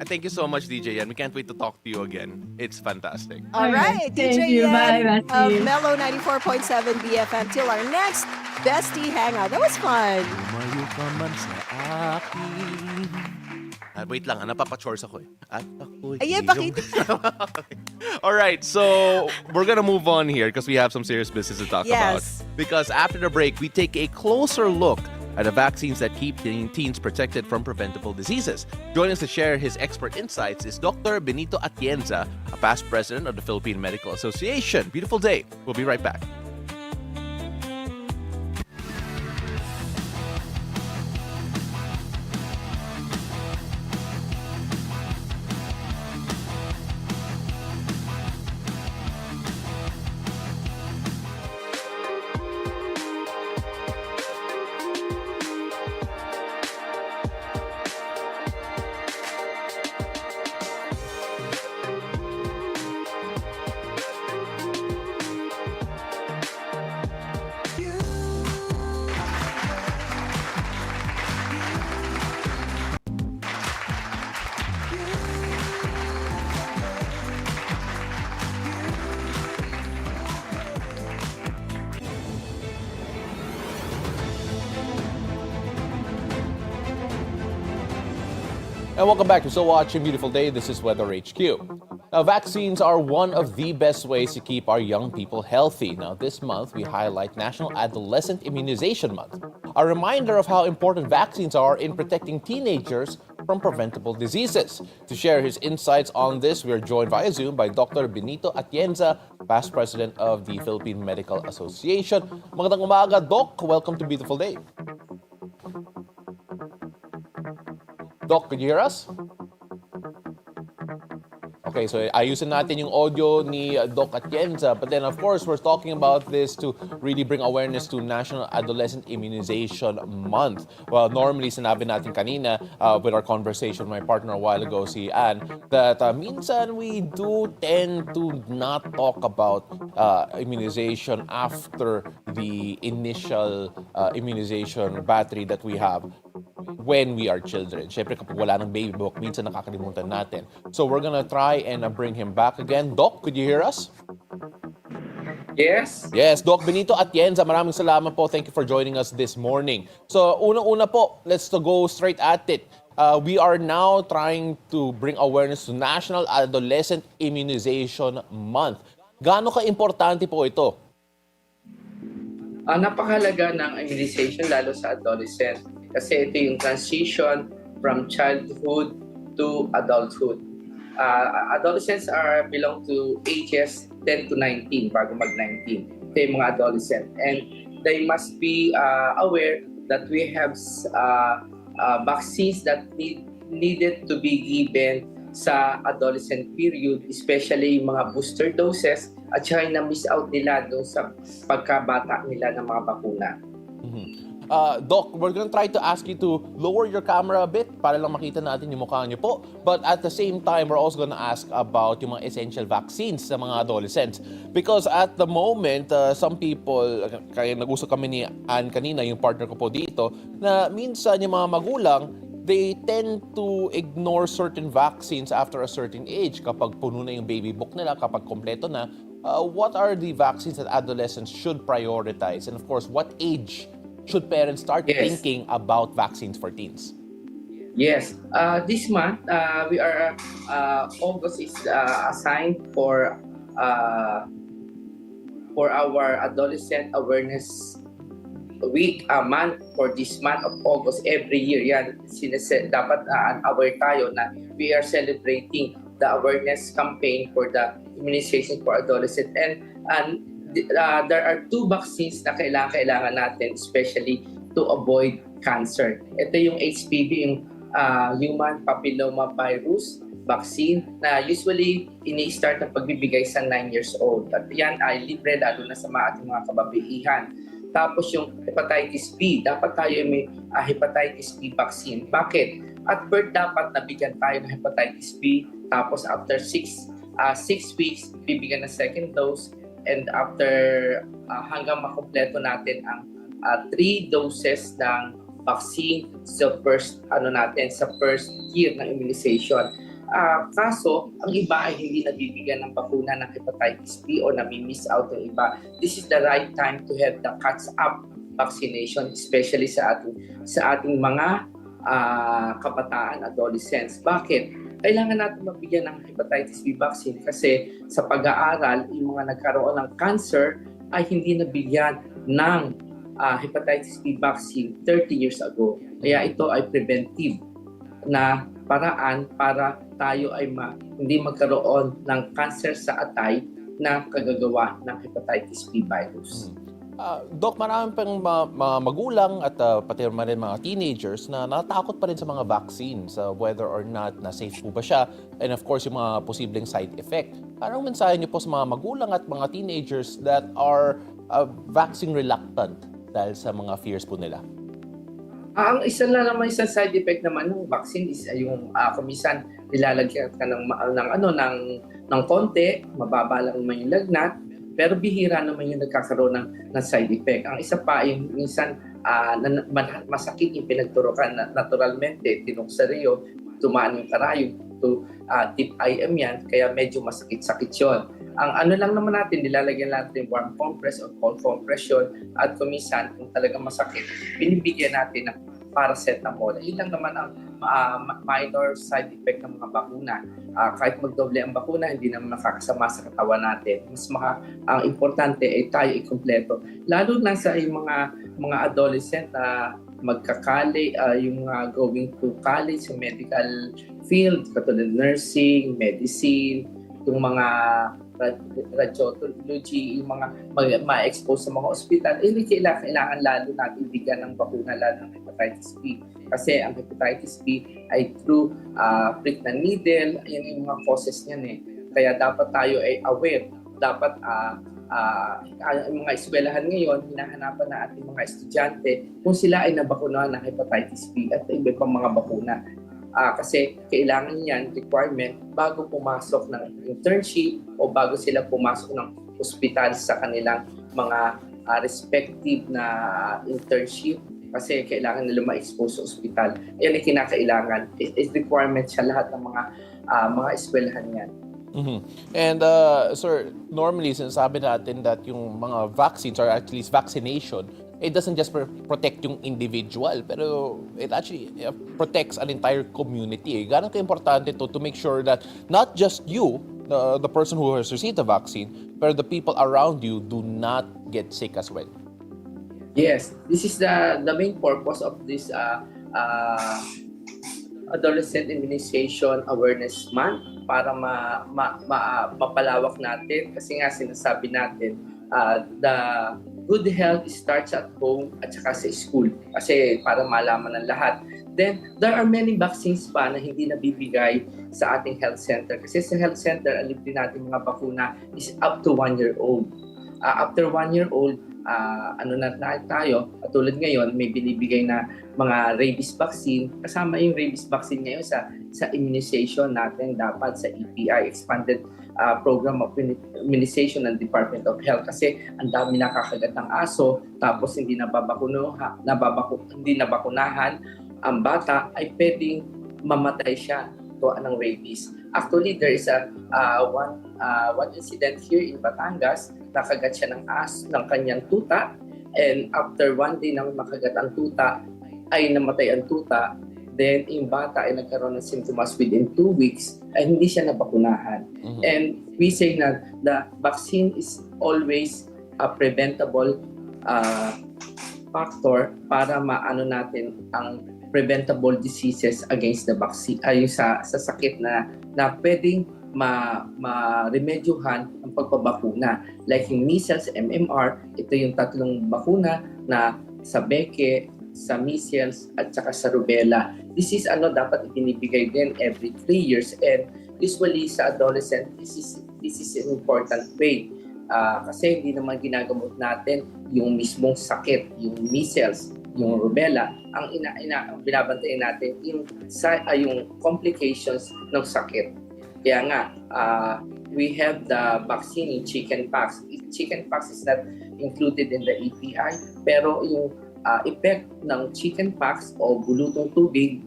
Thank you so much, DJ Yen. We can't wait to talk to you again. It's fantastic. All right, Thank DJ you. Bye, Yen of besties. Mellow 94.7 BFM. Till our next bestie hangout. That was fun. Lumayo ka man sa akin. Wait lang, napapachores ako eh. At ako'y Ayan, iyong- bakit? All right, so we're gonna move on here because we have some serious business to talk about. Yes. Because after the break, we take a closer look at the vaccines that keep teens protected from preventable diseases. Joining us to share his expert insights is Dr. Benito Atienza, a past president of the Philippine Medical Association. Beautiful day. We'll be right back. And welcome back. You're still watching Beautiful Day. This is Weather HQ. Now, vaccines are one of the best ways to keep our young people healthy. Now, this month, we highlight National Adolescent Immunization Month, a reminder of how important vaccines are in protecting teenagers from preventable diseases. To share his insights on this, we are joined via Zoom by Dr. Benito Atienza, past president of the Philippine Medical Association. Magandang umaga, Doc. Welcome to Beautiful Day. Doc, could you hear us? Okay, so ayusin natin yung audio ni Doc Atienza. But then, of course, we're talking about this to really bring awareness to National Adolescent Immunization Month. Well, normally, sinabi natin kanina with our conversation with my partner a while ago, si Anne, that minsan we do tend to not talk about immunization after the initial immunization battery that we have when we are children. Siyempre, kapag wala ng baby book, minsan nakakalimutan natin. So we're gonna try and bring him back again. Doc, could you hear us? Yes. Yes, Doc Benito Atienza, maraming salamat po. Thank you for joining us this morning. So, unang-una po, let's go straight at it. We are now trying to bring awareness to National Adolescent Immunization Month. Gaano ka-importante po ito? Napakahalaga ng immunization lalo sa adolescent kasi ito yung transition from childhood to adulthood. Adolescents belong to ages 10 to 19 bago mag-19. Ito yung mga adolescent. And they must be aware that we have vaccines that needed to be given sa adolescent period, especially yung mga booster doses at saka yung na-miss out nila doon sa pagkabata nila ng mga bakuna. Doc, we're gonna try to ask you to lower your camera a bit para lang makita natin yung mukha niyo po. But at the same time, we're also gonna ask about yung mga essential vaccines sa mga adolescents. Because at the moment, some people, kaya nag-usap kami ni Ann kanina, yung partner ko po dito, na minsan yung mga magulang, they tend to ignore certain vaccines after a certain age. Kapag puno na yung baby book nila, kapag kompleto na, what are the vaccines that adolescents should prioritize? And of course, what age should parents start thinking about vaccines for teens? Yes. This month, we are August is assigned for our adolescent awareness week, month for this month of August every year. Yan, dapat aware tayo na we are celebrating the awareness campaign for the immunization for adolescents. And there are 2 vaccines na kailangan natin, especially to avoid cancer. Ito yung HPV, yung human papilloma virus vaccine na usually ini-start ang pagbibigay sa 9 years old. At yan ay libre lalo na sa ating mga kababaihan. Tapos yung hepatitis B, dapat tayo may hepatitis B vaccine. Bakit? At birth dapat nabigyan tayo ng hepatitis B. Tapos after 6 weeks, bibigyan ng second dose. And after hanggang makumpleto natin ang 3 doses ng vaccine sa first year ng immunization. Kaso, ang iba ay hindi nabibigyan ng bakuna ng hepatitis B o nami-miss out ng iba. This is the right time to have the catch-up vaccination, especially sa ating mga kabataan, adolescents. Bakit? Kailangan natin mabigyan ng hepatitis B vaccine kasi sa pag-aaral, yung mga nagkaroon ng cancer ay hindi nabigyan ng hepatitis B vaccine 30 years ago. Kaya ito ay preventive na paraan para tayo ay hindi magkaroon ng cancer sa atay na kagagawa ng hepatitis B virus. Doc, marami pang mga magulang at pati rin mga teenagers na natakot pa rin sa mga vaccines, whether or not na safe po ba siya, and of course yung mga posibleng side effect. Anong mensahe niyo po sa mga magulang at mga teenagers that are vaccine reluctant dahil sa mga fears po nila? Ang isang side effect naman ng vaccine is yung kumisan nilalagyan ka ng konti, mababa lang naman yung lagnat, pero bihira naman yung nagkakaroon ng side effect. Ang isa pa yung minsan masakit yung pinagturokan naturalmente, tinuksario, tumaan yung karayom, tip IM yan, kaya medyo masakit-sakit yun. Ang lang naman natin, nilalagyan natin warm compress o cold compression at kumisan kung talagang masakit, binibigyan natin ng paracetamol. Yun lang naman ang minor side effect ng mga bakuna. Kahit magdoble ang bakuna, hindi naman nakakasama sa katawan natin. Ang importante ay tayo ikumpleto. Lalo na sa yung mga adolescent na yung mga going to college sa medical field, katulad nursing, medicine, yung mga radiology, yung mga ma-expose sa mga ospital, kailangan lalo natin bigyan ng bakuna, lalo ng hepatitis B. Kasi ang hepatitis B ay through prick na needle, yan yung mga causes niyan eh. Kaya dapat tayo ay aware. Dapat ang mga eskwelahan ngayon, hinahanapan na ating mga estudyante kung sila ay nabakunahan ng hepatitis B at iba pang mga bakuna. Kasi kailangan yan, requirement, bago pumasok ng internship o bago sila pumasok ng ospital sa kanilang mga respective na internship, kasi kailangan nila ma-expose sa ospital. Yan ay kinakailangan. It's requirement sa lahat ng mga eskwelahan yan. Mm-hmm. And sir, normally sinasabi natin that yung mga vaccines or at least vaccination, it doesn't just protect yung individual, pero it actually protects an entire community. Ganun ka-importante to make sure that not just you, the person who has received the vaccine, but the people around you do not get sick as well. Yes, this is the main purpose of this Adolescent Immunization Awareness Month para mapalawak natin kasi nga sinasabi natin the good health starts at home at saka sa school kasi para malaman ng lahat. Then, there are many vaccines pa na hindi nabibigay sa ating health center. Kasi sa health center, ang libre natin mga bakuna is up to 1 year old. After 1 year old, tayo, at tulad ngayon, may binibigay na mga rabies vaccine. Kasama yung rabies vaccine ngayon sa immunization natin dapat sa EPI, Expanded Program of Immunization ng Department of Health. Kasi ang dami nakakagat ng aso, tapos hindi nabakunahan, ang bata ay pwedeng mamatay siya ng rabies. Actually, there is one incident here in Batangas, nakagat siya ng kanyang tuta, and after 1 day nang makagat ang tuta, ay namatay ang tuta, then yung bata ay nagkaroon ng symptoms within 2 weeks, ay hindi siya nabakunahan. And we say na the vaccine is always a preventable factor para maano natin ang preventable diseases against the vaccine sa sakit na pwedeng ma-remedyohan ang pagpabakuna. Like yung measles, MMR, ito yung 3 bakuna na sa beke, sa measles, at saka sa rubella. This is dapat ibinibigay din every 3 years, and usually sa adolescent, this is an important way. Kasi hindi naman ginagamot natin yung mismong sakit, yung measles, yung rubella. Ang binabantayan natin yung complications ng sakit. Kaya nga, we have the vaccine in chickenpox. Chickenpox is not included in the EPI, pero yung effect ng chickenpox o bulutong tubig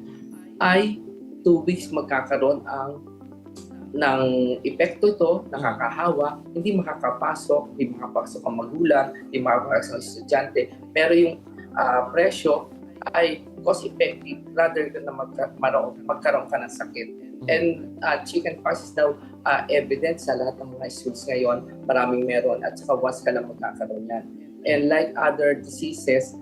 ay 2 weeks magkakaroon ng epekto ito, nakakahawa, hindi makakapasok ang magulang, hindi makakapasok ang estudyante, pero yung presyo ay cost-effective rather than na magkaroon ka ng sakit. And chickenpox is now evident sa lahat ng mga schools ngayon, maraming meron at saka once ka lang magkakaroon yan. And like other diseases,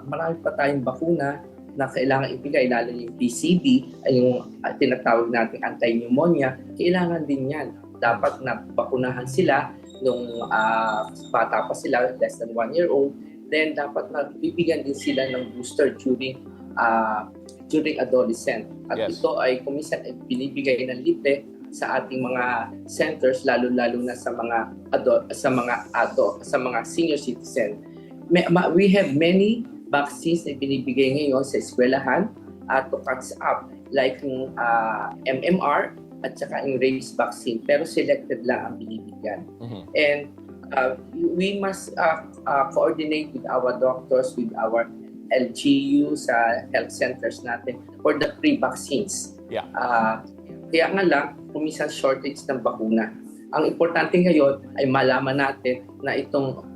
marami pa tayong bakuna na kailangan ibigay, lalo yung PCV, ay yung tinatawag natin anti-pneumonia, kailangan din yan. Dapat na bakunahan sila nung bata pa sila, less than 1 year old, then dapat na bibigyan din sila ng booster during adolescent. At ito ay kuminsan ay binibigay ng libre sa ating mga centers, lalo-lalo na sa mga senior citizen. We have many vaccines na binibigay ngayon sa eskwelahan to catch up, like yung MMR at saka yung rabies vaccine, pero selected lang ang binibigyan. And we must coordinate with our doctors, with our LGU sa health centers natin for the pre-vaccines. Kaya nga lang, kuminsan shortage ng bakuna. Ang importante ngayon ay malaman natin na itong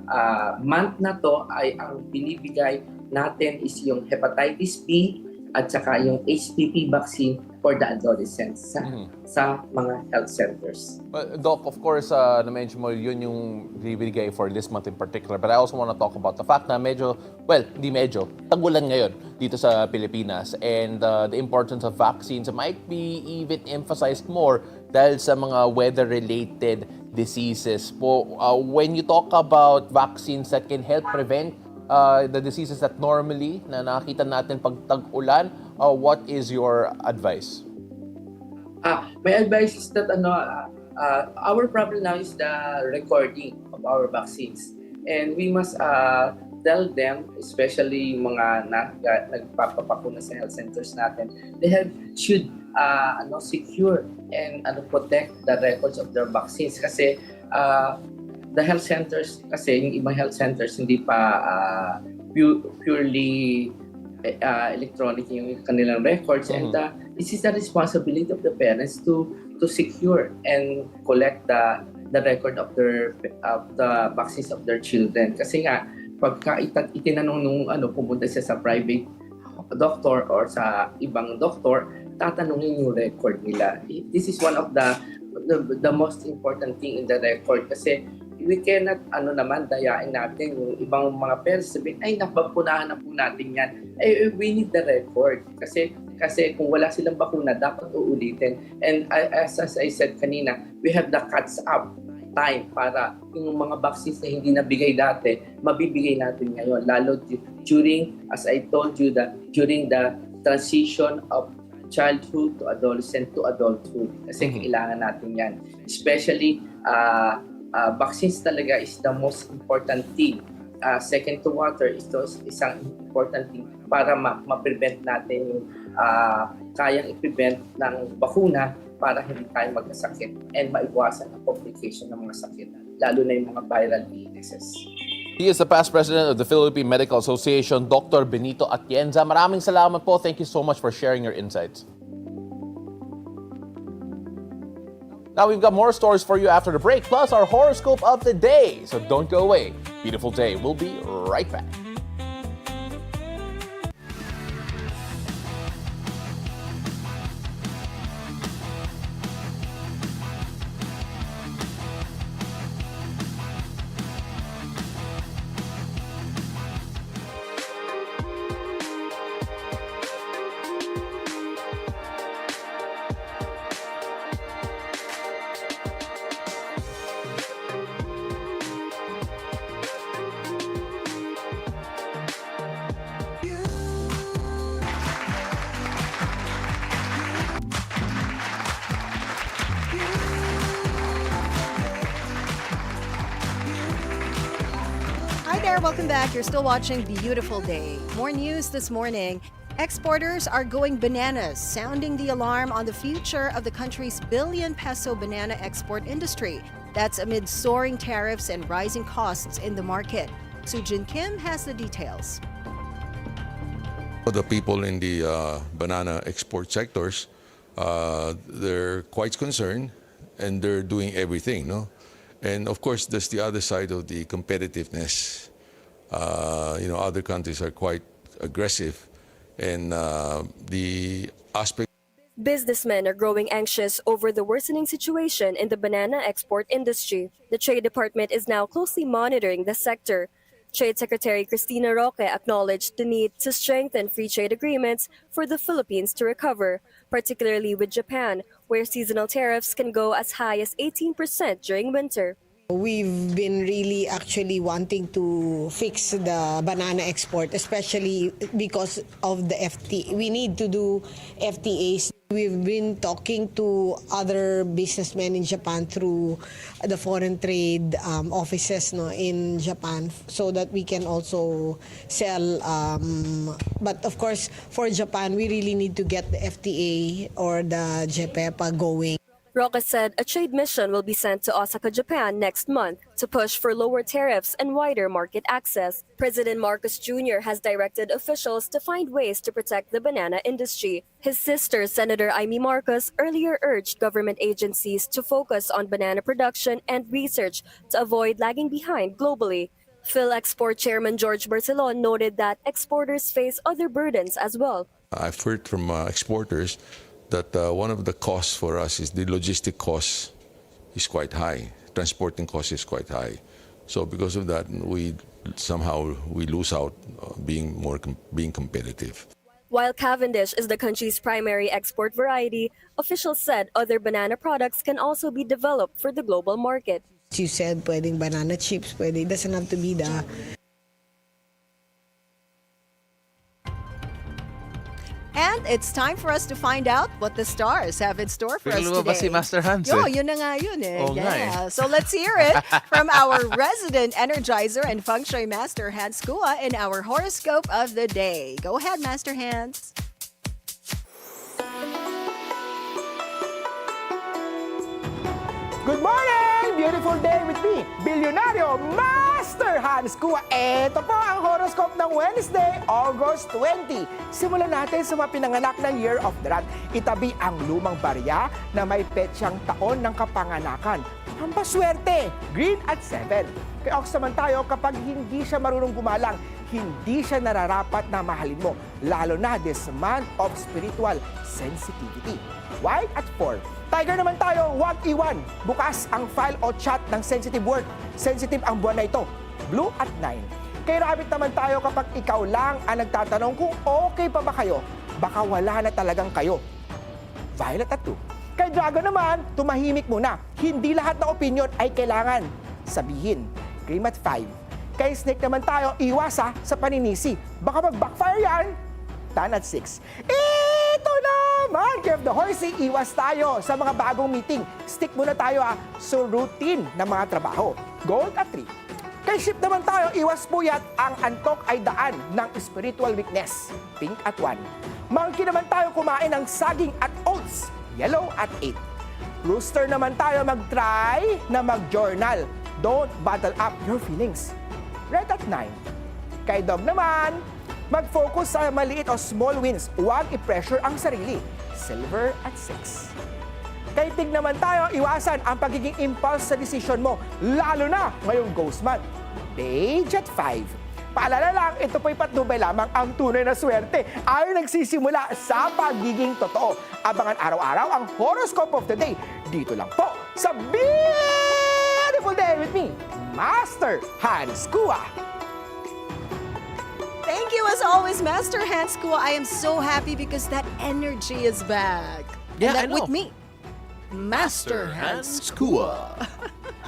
month na to ay ang binibigay natin is yung hepatitis B at saka yung HPV vaccine for the adolescents sa mga health centers. Doc, of course, na-mention mo yun yung bibigay for this month in particular. But I also want to talk about the fact na tagulan ngayon dito sa Pilipinas. And the importance of vaccines might be even emphasized more dahil sa mga weather-related diseases. When you talk about vaccines that can help prevent the diseases that normally na nakita natin pag tag-ulan, what is your advice? My advice is that our problem now is the recording of our vaccines, and we must tell them, especially mga nagpapapakuna sa health centers natin, they should secure and protect the records of their vaccines kasi the health centers, kasi yung ibang health centers hindi pa purely electronic yung kanilang records, and this is the responsibility of the parents to secure and collect the record of the vaccines of their children. Kasi nga pagka itinanong nung pumunta siya sa private doctor or sa ibang doktor, tatanungin yung record nila. This is one of the most important thing in the record kasi we cannot dayain natin yung ibang mga parents sabihin, ay nabakunahan na po natin yan. We need the record kasi Kasi kung wala silang bakuna, dapat uulitin. And as I said kanina, we have the catch-up time para yung mga vaccines na hindi nabigay dati, mabibigay natin ngayon. Lalo during, as I told you, during the transition of childhood to adolescent to adulthood. Kasi kailangan natin yan. Especially, vaccines talaga is the most important thing. Second to water is isang important thing para ma-prevent natin yung kayang i-prevent ng bakuna para hindi tayo magkasakit and maiwasan ang complication ng mga sakit, lalo na yung mga viral illnesses. He is the past president of the Philippine Medical Association, Dr. Benito Atienza. Maraming salamat po. Thank you so much for sharing your insights. Now we've got more stories for you after the break, plus our horoscope of the day. So don't go away. Beautiful day. We'll be right back. Hi there, welcome back. You're still watching Beautiful Day. More news this morning. Exporters are going bananas, sounding the alarm on the future of the country's billion-peso banana export industry. That's amid soaring tariffs and rising costs in the market. Sujin Kim has the details. The people in the banana export sectors, they're quite concerned and they're doing everything, no? And of course, there's the other side of the competitiveness. Other countries are quite aggressive, and the aspect. Businessmen are growing anxious over the worsening situation in the banana export industry. The Trade Department is now closely monitoring the sector. Trade Secretary Cristina Roque acknowledged the need to strengthen free trade agreements for the Philippines to recover, particularly with Japan, where seasonal tariffs can go as high as 18% during winter. We've been really actually wanting to fix the banana export, especially because of the FTA. We need to do FTAs. We've been talking to other businessmen in Japan through the foreign trade offices in Japan so that we can also sell. But of course, for Japan, we really need to get the FTA or the JPEPA going. Roque said a trade mission will be sent to Osaka, Japan next month to push for lower tariffs and wider market access. President Marcos Jr. has directed officials to find ways to protect the banana industry. His sister, Senator Amy Marcos, earlier urged government agencies to focus on banana production and research to avoid lagging behind globally. PhilExport Chairman George Barcelon noted that exporters face other burdens as well. I've heard from exporters that one of the costs for us is the logistic cost is quite high. Transporting cost is quite high. So because of that, we lose out being competitive. While Cavendish is the country's primary export variety, officials said other banana products can also be developed for the global market. You said pwedeng banana chips, it doesn't have to be the. And it's time for us to find out what the stars have in store for us Bigla ba si today. Master Hans, Yun na nga yun eh. Oo nga eh. So let's hear it from our resident energizer and feng shui master, Hans Kua, in our horoscope of the day. Go ahead, Master Hans. Good morning! Beautiful day with me, Bilyonaryo Master Hans Kua. Ito po ang horoscope ng Wednesday, August 20. Simulan natin sa mga pinanganak ng Year of the Rat. Itabi ang lumang barya na may petsang taon ng kapanganakan. Ang paswerte, green at 7. Kay Ox naman tayo, kapag hindi siya marunong gumalang, hindi siya nararapat na mahalin mo, lalo na this month of spiritual sensitivity. White at 4. Tiger naman tayo, huwag iwan. Bukas ang file o chat ng sensitive word. Sensitive ang buwan na ito. Blue at 9. Kay Rabbit naman tayo, kapag ikaw lang ang nagtatanong kung okay pa ba kayo, baka wala na talagang kayo. Violet at 2. Kay Dragon naman, tumahimik muna. Hindi lahat ng opinion ay kailangan sabihin. Cream at 5. Kay Snake naman tayo, iwasa sa paninisi. Baka mag-backfire yan. Tan at 6. Ito naman! Curve the Horsey, iwas tayo sa mga bagong meeting. Stick muna tayo sa routine ng mga trabaho. Gold at 3. Kay Ship naman tayo, iwas puyat. Ang antok ay daan ng spiritual weakness. Pink at 1. Monkey naman tayo, kumain ng saging at oats. Yellow at 8. Rooster naman tayo, mag-try na mag-journal. Don't bottle up your feelings. Red at 9. Kay Dog naman, mag-focus sa maliit o small wins. Huwag i-pressure ang sarili. Silver at 6. Kay Tig naman tayo, iwasan ang pagiging impulse sa decision mo, lalo na ngayong ghost month. Page at 5. Paalala lang, ito po'y patnubay lamang ang tunay na swerte ay nagsisimula sa pagiging totoo. Abangan araw-araw ang horoscope of the day. Dito lang po sa Beautiful Day with me, Master Hans Kua. Thank you as always, Master Hans Kua. I am so happy because that energy is back. Yeah, and that I know. with me, Master Hans Kua.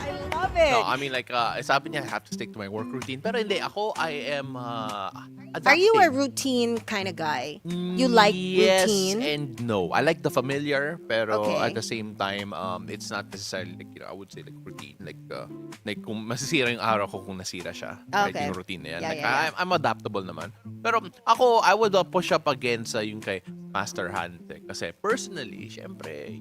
I love it. No, I mean like, sabi niya, I have to stick to my work routine. Pero hindi, ako, I am adapting. Are you a routine kind of guy? You like yes routine? and no. I like the familiar, pero Okay. at the same time, it's not necessarily like, I would say like routine. Like kung masisira yung araw ko kung nasira siya. Right, Okay. yung routine na yan. Yeah, like, yeah, yeah. I'm adaptable naman. Pero ako, I would push up against yung kay Master Hand. Kasi personally, syempre,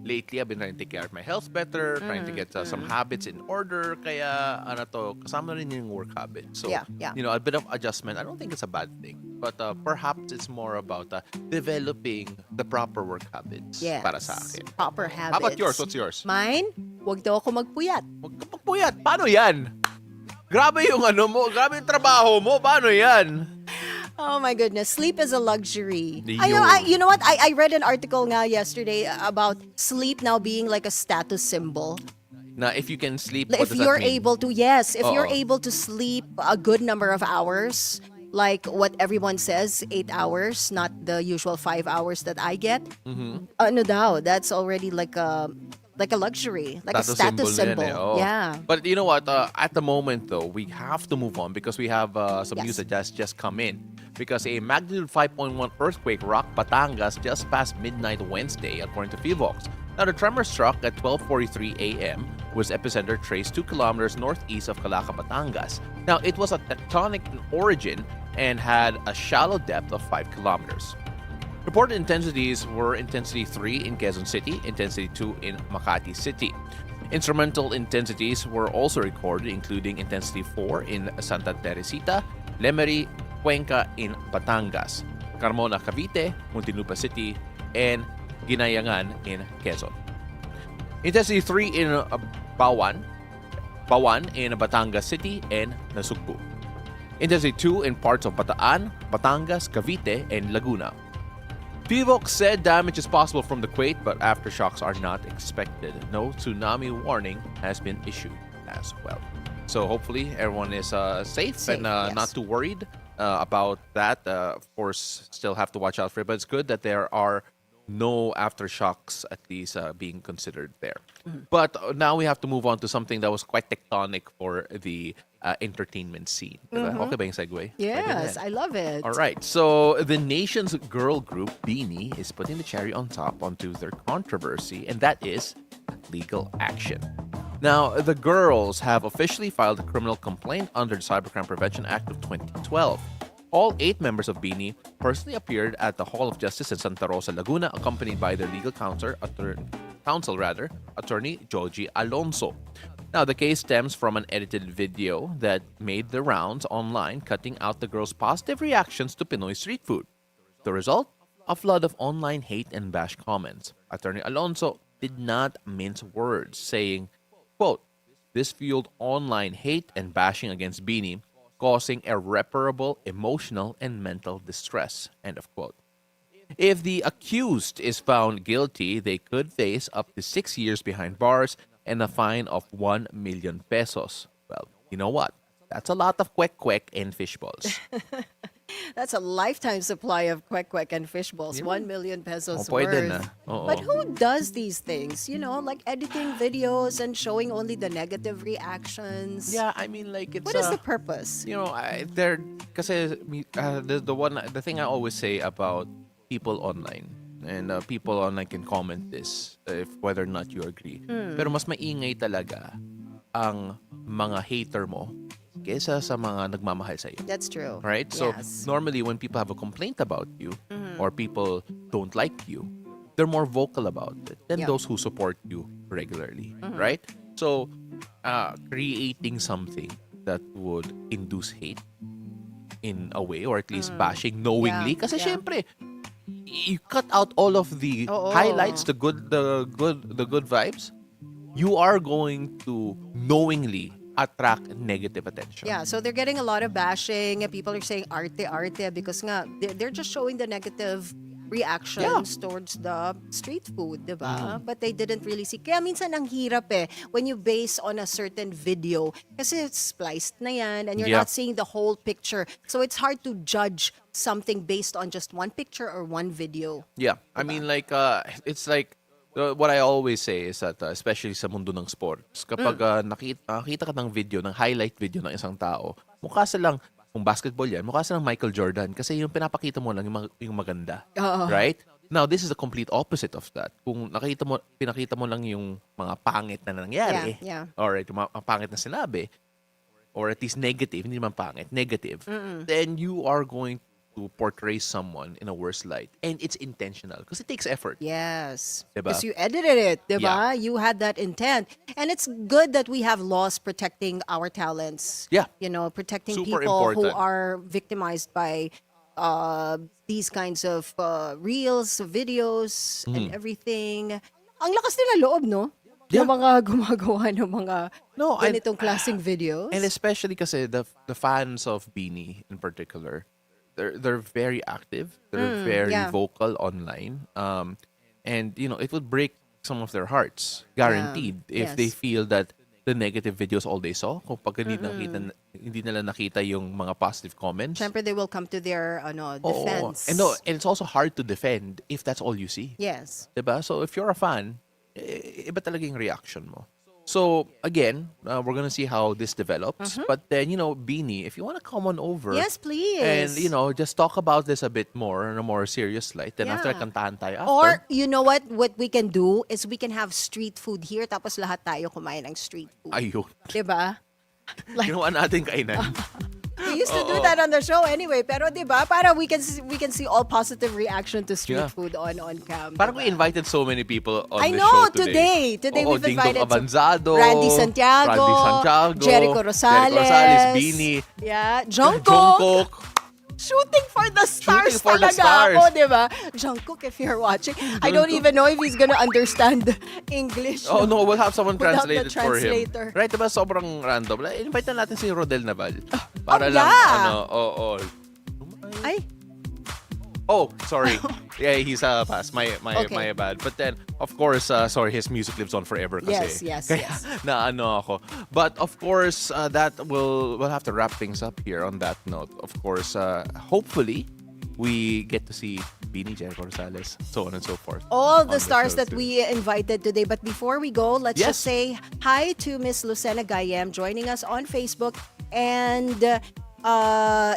lately I've been trying to take care of my health better, trying to get some habits in order. Kaya, kasama rin yung work habit. So, Yeah. a bit of adjustment, I don't think it's a bad thing. But perhaps it's more about developing the proper work habits Yes. para sa akin. Proper habits. How about yours? What's yours? Mine? Huwag daw ako magpuyat. Huwag ka magpuyat. Paano yan? Grabe yung mo. Grabe yung trabaho mo. Paano yan? Oh my goodness, sleep is a luxury. Yun. You know what? I read an article nga yesterday about sleep now being like a status symbol. Na if you can sleep, Like, what if does you're that mean? able to, yes, if you're Oo. able to sleep a good number of hours, like what everyone says, 8 hours, not the usual 5 hours that I get. Ano daw, that's already like a luxury, like a status symbol. na yan eh. Oo. Yeah. But you know what? At the moment, though, we have to move on because we have some news Yes. that has just come in. Because a magnitude 5.1 earthquake rocked Batangas just past midnight Wednesday, according to Fivox. Now, the tremor struck at 12:43 a.m., was epicenter traced 2 kilometers northeast of Calaca, Batangas. Now, it was a tectonic in origin and had a shallow depth of 5 kilometers. Reported intensities were intensity 3 in Quezon City, intensity 2 in Makati City. Instrumental intensities were also recorded, including intensity 4 in Santa Teresita, Lemery, Cuenca in Batangas, Carmona, Cavite, Muntinlupa City, and Ginayangan in Quezon. Intensity 3 in Bawan in Batangas City, and Nasugbu. Intensity 2 in parts of Bataan, Batangas, Cavite, and Laguna. Fivox said damage is possible from the quake, but aftershocks are not expected. No tsunami warning has been issued as well. So hopefully everyone is safe and yes. not too worried about that. Of course, still have to watch out for it, but it's good that there are no aftershocks at least being considered there. But now we have to move on to something that was quite tectonic for the entertainment scene. Diba? Okay ba yung segue? Yes, I love it. All right. So the nation's girl group, Beanie, is putting the cherry on top onto their controversy, and that is legal action. Now, the girls have officially filed a criminal complaint under the Cybercrime Prevention Act of 2012. All 8 members of Beanie personally appeared at the Hall of Justice in Santa Rosa, Laguna, accompanied by their legal counsel, attorney Joji Alonso. Now, the case stems from an edited video that made the rounds online, cutting out the girls' positive reactions to Pinoy street food. The result? A flood of online hate and bash comments. Attorney Alonso did not mince words, saying, quote, "This fueled online hate and bashing against Beanie, causing irreparable emotional and mental distress," end of quote. If the accused is found guilty, they could face up to 6 years behind bars and a fine of 1 million pesos. Well, you know what? That's a lot of kwek-kwek and fish balls. That's a lifetime supply of kwek-kwek and fish balls. 1 million pesos pwede worth. na. Oo. But who does these things? Like editing videos and showing only the negative reactions. Yeah, I mean, like, it's What is the purpose? they're kasi the thing I always say about people online, and people online can comment this if whether or not you agree. Pero mas maingay talaga ang mga hater mo kaysa sa mga nagmamahal sa iyo. That's true. Right? So Yes. normally when people have a complaint about you or people don't like you, they're more vocal about it than Yeah. those who support you regularly, right? So creating something that would induce hate in a way, or at least bashing knowingly, Yeah, kasi yeah. syempre you cut out all of the Oo. highlights, the good vibes. You are going to knowingly attract negative attention. Yeah, so they're getting a lot of bashing. People are saying arte because nga they're just showing the negative reactions towards the street food, diba? But they didn't really see. Kaya minsan ang hirap when you base on a certain video kasi it's spliced na yan and you're Yeah. not seeing the whole picture. So it's hard to judge something based on just one picture or one video. Yeah, I mean, like, it's like, what I always say is that, especially sa mundo ng sports, kapag nakita ka ng video, ng highlight video ng isang tao, mukha silang, kung basketball yan, mukha silang Michael Jordan kasi yung pinapakita mo lang yung maganda. Right? Now, this is the complete opposite of that. Kung pinakita mo lang yung mga pangit na nangyari, Yeah, yeah. or yung mga pangit na sinabi, or at least negative, hindi naman pangit, negative, then you are going to portray someone in a worse light. And it's intentional because it takes effort. Yes. Diba? Because you edited it, diba? Yeah. You had that intent. And it's good that we have laws protecting our talents. Yeah. Protecting Super people who important. are victimized by these kinds of reels, videos, and everything. Ang lakas nila loob, no? Yeah. Yung mga gumagawa ng mga ganitong klaseng videos. And especially kasi the fans of Beanie in particular, they're very active. They're very yeah. vocal online. And it would break some of their hearts, guaranteed, if they Yes. feel that the negative videos all they saw, kung pag hindi nila nakita yung mga positive comments. Siyempre, they will come to their defense. And it's also hard to defend if that's all you see. Yes. Diba? So if you're a fan, iba talaga yung reaction mo. So again, we're gonna see how this develops. But then, Beanie, if you wanna come on over, Yes, please. and just talk about this a bit more in a more serious light. Then after Yeah. kantahan tayo after. Or, you know what we can do is we can have street food here tapos lahat tayo kumain ng street food. Ayun. Diba? Ginawa natin kainan. We used to do that on the show anyway, pero diba? Para we can see all positive reaction to street Yeah. food on cam. Parang diba? we invited so many people on I the know, show today. Today Oo, we've Ding invited Dong Abanzado, Randy Santiago, Jericho Rosales, Beanie, yeah, Jungkook. Shooting for the stars Shooting for the talaga stars. ako, diba? Jungkook, if you're watching, I don't even know if he's gonna understand English. Oh no, we'll have someone Without the translate it for him. translator. Right, diba? Sobrang random. Invite na natin si Rodel Naval. Para Oh, lang, yeah. Ay, Oh, sorry. Yeah, he's pass. My Okay. bad. But then, of course, sorry, his music lives on forever kasi. Yes. Kaya, naano ako. But of course, that we'll have to wrap things up here on that note. Of course, hopefully, we get to see Beanie, Jericho Rosales, so on and so forth. all on the stars show that too. we invited today. But before we go, let's Yes. just say hi to Miss Lucena Gayem joining us on Facebook. And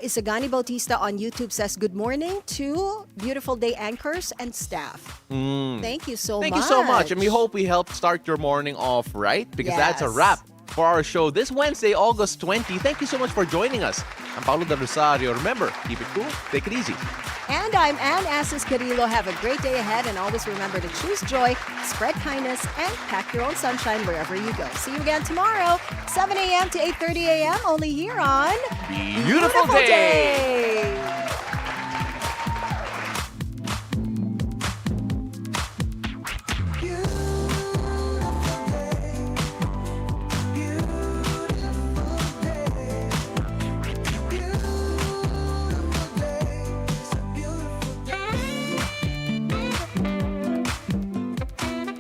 Isagani Bautista on YouTube says, good morning to Beautiful Day anchors and staff. Thank you so much. Thank you so much. And we hope we helped start your morning off right, because that's a Yes. wrap for our show this Wednesday, August 20. Thank you so much for joining us. I'm Paolo de Rosario. Remember, keep it cool, take it easy. And I'm Asis-Carilo. Have a great day ahead, and always remember to choose joy, spread kindness, and pack your own sunshine wherever you go. See you again tomorrow, 7 a.m. to 8:30 a.m. only here on Beautiful Day. Day.